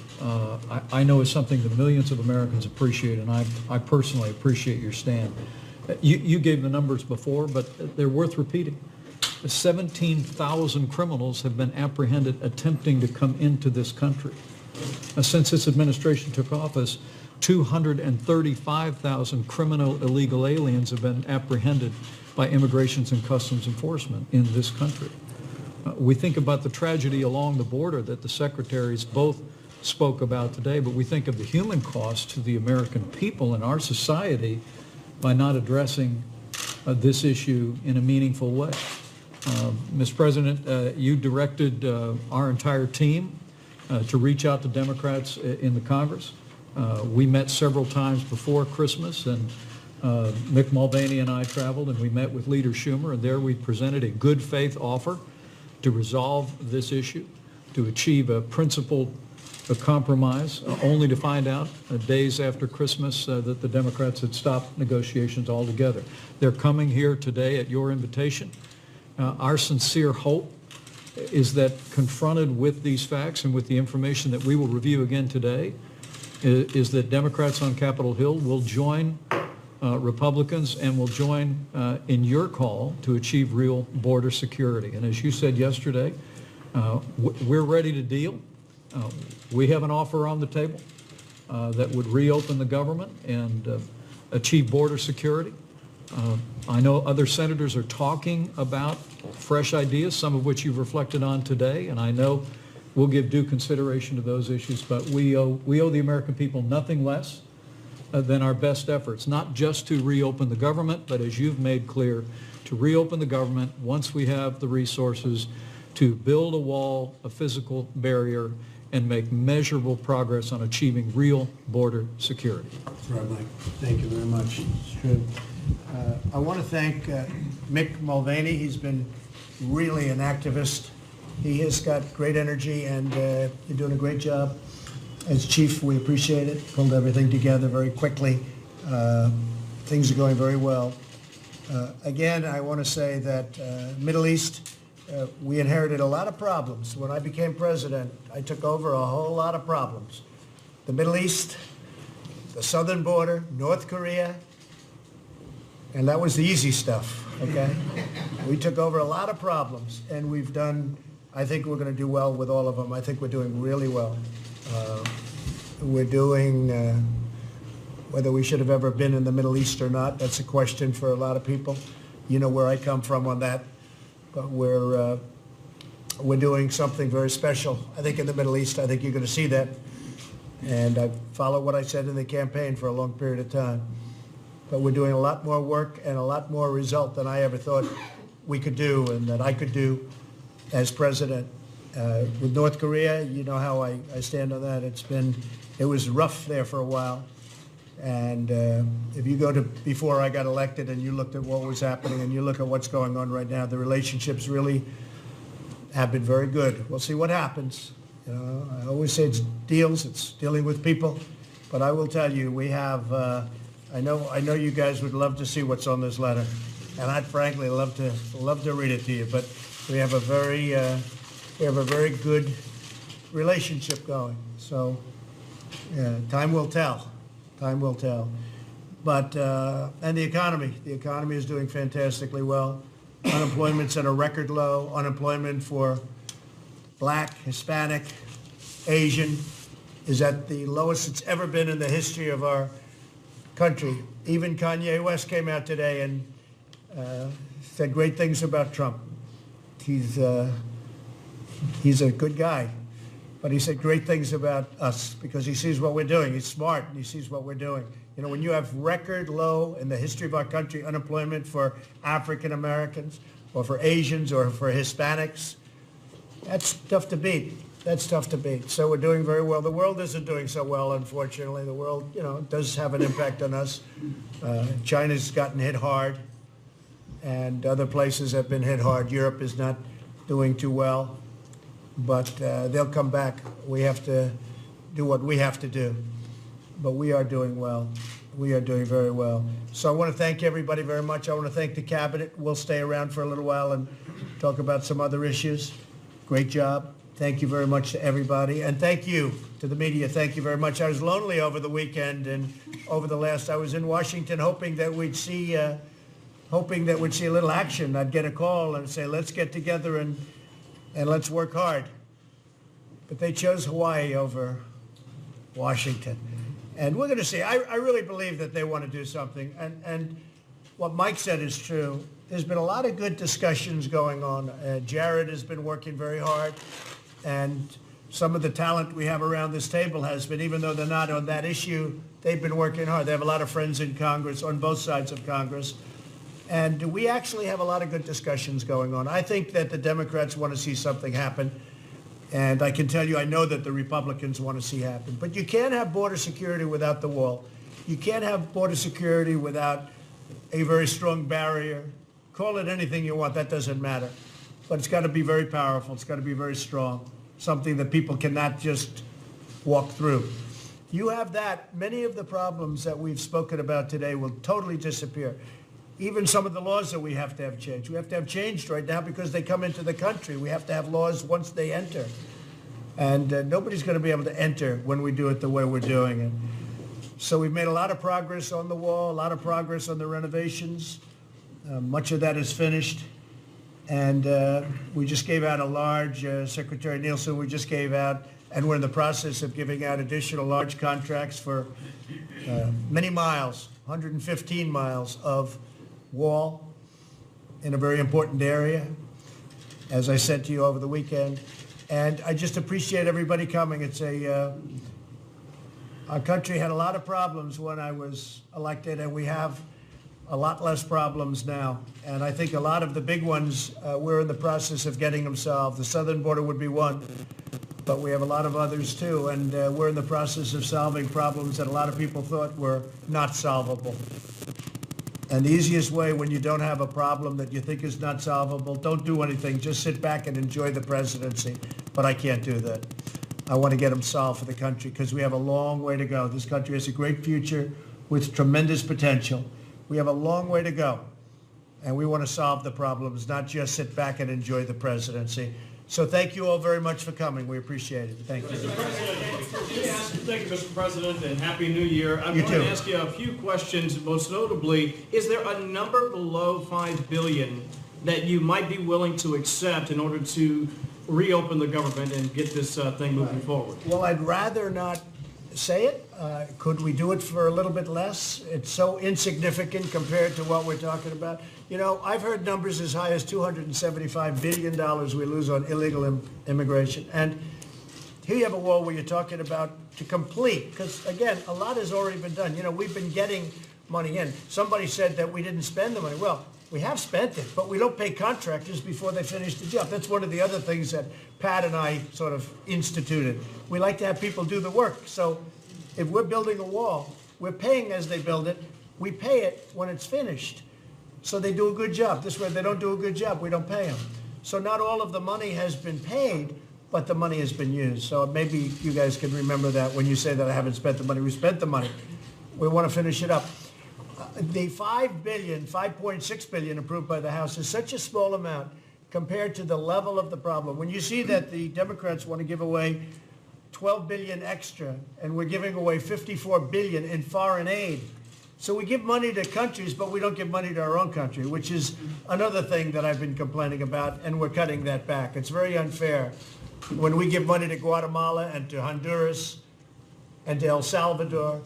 I know is something that millions of Americans appreciate, and I personally appreciate your stand. You gave the numbers before, but they're worth repeating. 17,000 criminals have been apprehended attempting to come into this country. Since this administration took office, 235,000 criminal illegal aliens have been apprehended by Immigrations and Customs Enforcement in this country. We think about the tragedy along the border that the secretaries both spoke about today, but we think of the human cost to the American people and our society by not addressing this issue in a meaningful way. Mr. President, you directed our entire team to reach out to Democrats in the Congress. We met several times before Christmas, and Mick Mulvaney and I traveled, and we met with Leader Schumer, and there we presented a good faith offer to resolve this issue, to achieve a principled a compromise, only to find out days after Christmas that the Democrats had stopped negotiations altogether. They're coming here today at your invitation. Our sincere hope is that, confronted with these facts and with the information that we will review again today, is that Democrats on Capitol Hill will join Republicans and will join in your call to achieve real border security. And as you said yesterday, we're ready to deal. We have an offer on the table that would reopen the government and achieve border security. I know other senators are talking about fresh ideas, some of which you've reflected on today, and I know we'll give due consideration to those issues, but we owe the American people nothing less than our best efforts, not just to reopen the government, but as you've made clear, to reopen the government once we have the resources to build a wall, a physical barrier, and make measurable progress on achieving real border security. That's right, Mike. Thank you very much. It's true. I want to thank Mick Mulvaney. He's been really an activist. He has got great energy, and you're doing a great job. As chief, we appreciate it. Pulled everything together very quickly. Things are going very well. Again, I want to say that Middle East, we inherited a lot of problems. When I became president, I took over a whole lot of problems. The Middle East, the southern border, North Korea, and that was the easy stuff, okay? We took over a lot of problems, and we've done, I think we're going to do well with all of them. I think we're doing really well. We're doing, whether we should have ever been in the Middle East or not, that's a question for a lot of people. You know where I come from on that. But we're doing something very special, I think, in the Middle East. I think you're going to see that. And I follow what I said in the campaign for a long period of time. But we're doing a lot more work and a lot more result than I ever thought we could do and that I could do as president. With North Korea, you know how I stand on that. It was rough there for a while. And if you go to before I got elected and you looked at what was happening and you look at what's going on right now, the relationships really have been very good. We'll see what happens. You know, I always say it's deals, it's dealing with people. But I will tell you, we have, I know you guys would love to see what's on this letter. And I'd frankly love to read it to you. But we have a very good relationship going. So yeah, time will tell. Time will tell. But, and the economy is doing fantastically well. Unemployment's at a record low. Unemployment for Black, Hispanic, Asian is at the lowest it's ever been in the history of our country. Even Kanye West came out today and said great things about Trump. He's a good guy. But he said great things about us because he sees what we're doing. He's smart and he sees what we're doing. You know, when you have record low in the history of our country unemployment for African Americans or for Asians or for Hispanics, that's tough to beat. That's tough to beat. So we're doing very well. The world isn't doing so well, unfortunately. The world, you know, does have an impact on us. China's gotten hit hard and other places have been hit hard. Europe is not doing too well. But they'll come back. We have to do what we have to do. But we are doing well. We are doing very well. So I want to thank everybody very much. I want to thank the cabinet. We'll stay around for a little while and talk about some other issues. Great job. Thank you very much to everybody. And thank you to the media. Thank you very much. I was lonely over the weekend and I was in Washington hoping that we'd see a little action. I'd get a call and say, let's get together and let's work hard. But they chose Hawaii over Washington. And we're going to see. I really believe that they want to do something. And what Mike said is true. There's been a lot of good discussions going on. Jared has been working very hard. And some of the talent we have around this table has been, even though they're not on that issue, they've been working hard. They have a lot of friends in Congress, on both sides of Congress. And we actually have a lot of good discussions going on. I think that the Democrats want to see something happen. And I can tell you, I know that the Republicans want to see happen. But you can't have border security without the wall. You can't have border security without a very strong barrier. Call it anything you want, that doesn't matter. But it's got to be very powerful. It's got to be very strong. Something that people cannot just walk through. You have that. Many of the problems that we've spoken about today will totally disappear. Even some of the laws that we have to have changed. We have to have changed right now because they come into the country. We have to have laws once they enter. And nobody's going to be able to enter when we do it the way we're doing it. So we've made a lot of progress on the wall, a lot of progress on the renovations. Much of that is finished. And we just gave out a large, Secretary Nielsen, we just gave out, and we're in the process of giving out additional large contracts for many miles, 115 miles of wall in a very important area, as I said to you over the weekend. And I just appreciate everybody coming. It's our country had a lot of problems when I was elected, and we have a lot less problems now. And I think a lot of the big ones, we're in the process of getting them solved. The southern border would be one, but we have a lot of others too. And we're in the process of solving problems that a lot of people thought were not solvable. And the easiest way when you don't have a problem that you think is not solvable, don't do anything. Just sit back and enjoy the presidency. But I can't do that. I want to get them solved for the country because we have a long way to go. This country has a great future with tremendous potential. We have a long way to go. And we want to solve the problems, not just sit back and enjoy the presidency. So thank you all very much for coming. We appreciate it. Thank you. Thank you, Mr. President, and Happy New Year. I'm You going to too. ask you a few questions. Most notably, is there a number below $5 billion that you might be willing to accept in order to reopen the government and get this thing moving forward? Well, I'd rather not say it. Could we do it for a little bit less? It's so insignificant compared to what we're talking about. You know, I've heard numbers as high as $275 billion we lose on illegal immigration. And here you have a wall where you're talking about to complete, because again, a lot has already been done. You know, we've been getting money in. Somebody said that we didn't spend the money. Well, we have spent it, but we don't pay contractors before they finish the job. That's one of the other things that Pat and I sort of instituted. We like to have people do the work. So if we're building a wall, we're paying as they build it. We pay it when it's finished. So they do a good job. This way, if they don't do a good job, we don't pay them. So not all of the money has been paid, but the money has been used. So maybe you guys can remember that when you say that I haven't spent the money. We spent the money. We want to finish it up. The $5.6 billion approved by the House is such a small amount compared to the level of the problem. When you see that the Democrats want to give away $12 billion extra, and we're giving away $54 billion in foreign aid. So we give money to countries, but we don't give money to our own country, which is another thing that I've been complaining about, and we're cutting that back. It's very unfair when we give money to Guatemala and to Honduras and to El Salvador,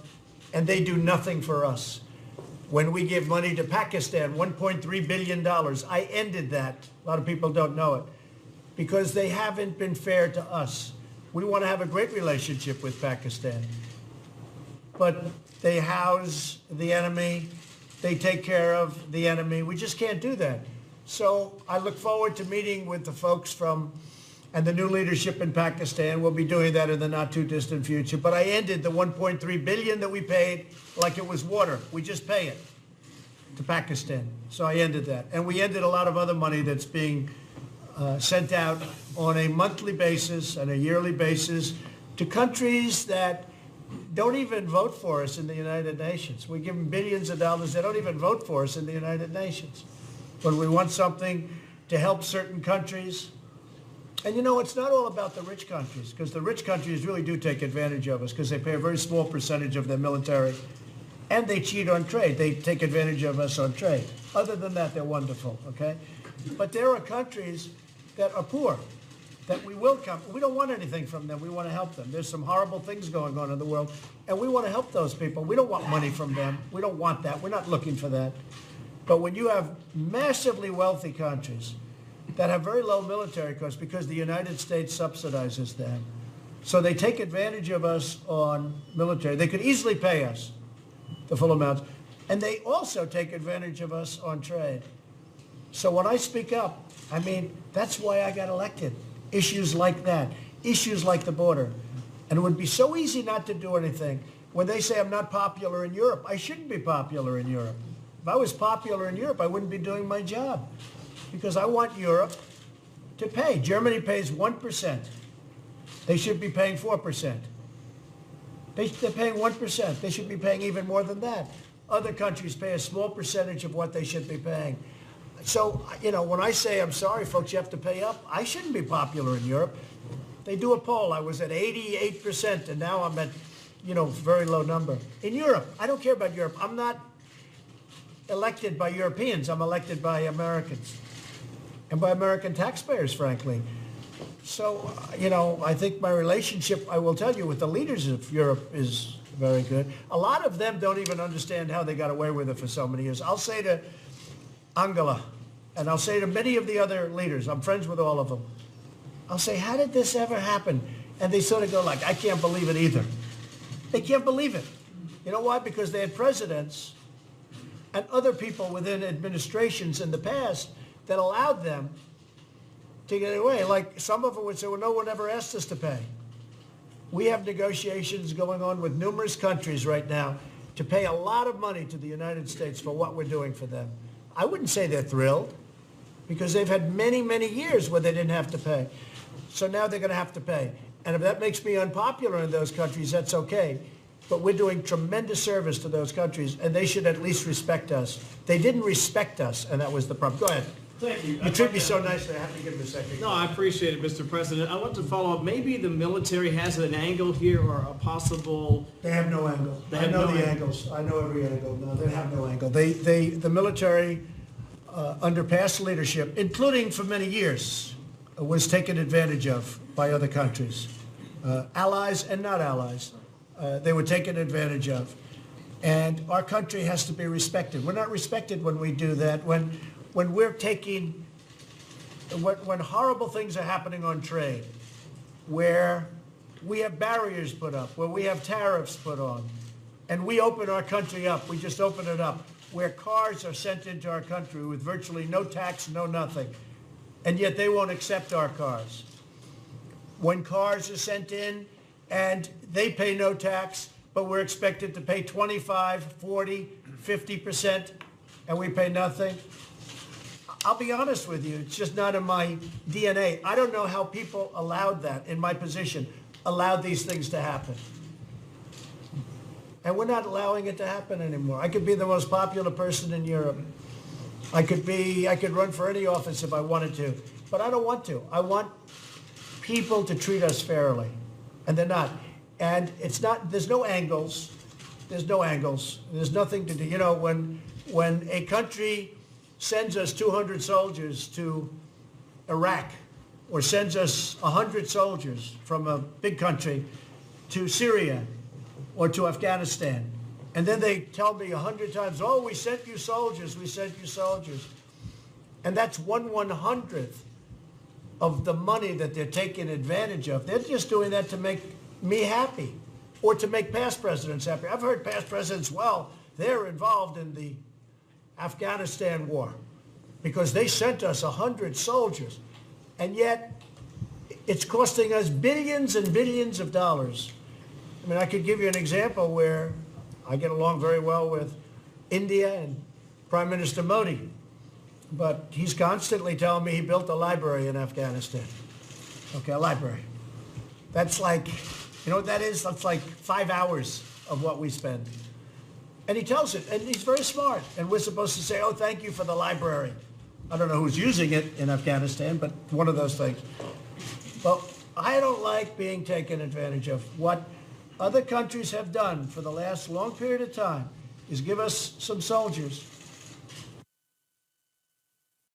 and they do nothing for us. When we give money to Pakistan, $1.3 billion, I ended that. A lot of people don't know it, because they haven't been fair to us. We want to have a great relationship with Pakistan, but they house the enemy, they take care of the enemy. We just can't do that. So I look forward to meeting with the folks and the new leadership in Pakistan. We'll be doing that in the not too distant future. But I ended the $1.3 billion that we paid like it was water. We just pay it to Pakistan. So I ended that. And we ended a lot of other money that's being sent out on a monthly basis and a yearly basis to countries that don't even vote for us in the United Nations. We give them billions of dollars. They don't even vote for us in the United Nations. When we want something to help certain countries, and you know, it's not all about the rich countries, because the rich countries really do take advantage of us because they pay a very small percentage of their military, and they cheat on trade. They take advantage of us on trade. Other than that, they're wonderful, okay? But there are countries that are poor, that we will come. We don't want anything from them. We want to help them. There's some horrible things going on in the world, and we want to help those people. We don't want money from them. We don't want that. We're not looking for that. But when you have massively wealthy countries that have very low military costs because the United States subsidizes them, so they take advantage of us on military. They could easily pay us the full amounts, and they also take advantage of us on trade. So when I speak up, I mean, that's why I got elected. Issues like that, issues like the border. And it would be so easy not to do anything. When they say I'm not popular in Europe, I shouldn't be popular in Europe. If I was popular in Europe, I wouldn't be doing my job, because I want Europe to pay. Germany pays 1%. They should be paying 4%. They're paying 1%. They should be paying even more than that. Other countries pay a small percentage of what they should be paying. So, when I say, I'm sorry, folks, you have to pay up, I shouldn't be popular in Europe. They do a poll. I was at 88%, and now I'm at, very low number. In Europe, I don't care about Europe. I'm not elected by Europeans. I'm elected by Americans and by American taxpayers, frankly. So, I think my relationship, I will tell you, with the leaders of Europe is very good. A lot of them don't even understand how they got away with it for so many years. I'll say to Angela, and I'll say to many of the other leaders, I'm friends with all of them, I'll say, how did this ever happen? And they sort of go like, I can't believe it either. They can't believe it. You know why? Because they had presidents and other people within administrations in the past that allowed them to get away. Like some of them would say, well, no one ever asked us to pay. We have negotiations going on with numerous countries right now to pay a lot of money to the United States for what we're doing for them. I wouldn't say they're thrilled because they've had many, many years where they didn't have to pay. So now they're going to have to pay. And if that makes me unpopular in those countries, that's okay. But we're doing tremendous service to those countries, and they should at least respect us. They didn't respect us, and that was the problem. Go ahead. Thank you. You treat me so nicely, I have to give him a second. No, I appreciate it, Mr. President. I want to follow up. Maybe the military has an angle here or a possible... They have no angle. They I have know no the angle. angles. I know every angle. No, they have no angle. The military, under past leadership, including for many years, was taken advantage of by other countries, allies and not allies. They were taken advantage of. And our country has to be respected. We're not respected when we do that. When we're taking, when horrible things are happening on trade, where we have barriers put up, where we have tariffs put on, and we open our country up, we just open it up, where cars are sent into our country with virtually no tax, no nothing, and yet they won't accept our cars. When cars are sent in and they pay no tax, but we're expected to pay 25, 40, 50%, and we pay nothing. I'll be honest with you, it's just not in my DNA. I don't know how people allowed that, in my position, allowed these things to happen. And we're not allowing it to happen anymore. I could be the most popular person in Europe. I could run for any office if I wanted to, but I don't want to. I want people to treat us fairly, and they're not. And it's not, there's no angles. There's no angles. There's nothing to do. When a country sends us 200 soldiers to Iraq, or sends us 100 soldiers from a big country to Syria or to Afghanistan, and then they tell me 100 times, oh, we sent you soldiers, we sent you soldiers. And that's 1/100th of the money that they're taking advantage of. They're just doing that to make me happy or to make past presidents happy. I've heard past presidents, well, they're involved in the Afghanistan war because they sent us 100 soldiers. And yet it's costing us billions and billions of dollars. I mean, I could give you an example where I get along very well with India and Prime Minister Modi, but he's constantly telling me he built a library in Afghanistan. Okay, a library. That's like, you know what that is? That's like 5 hours of what we spend. And he tells it, and he's very smart. And we're supposed to say, oh, thank you for the library. I don't know who's using it in Afghanistan, but one of those things. But I don't like being taken advantage of. What other countries have done for the last long period of time is give us some soldiers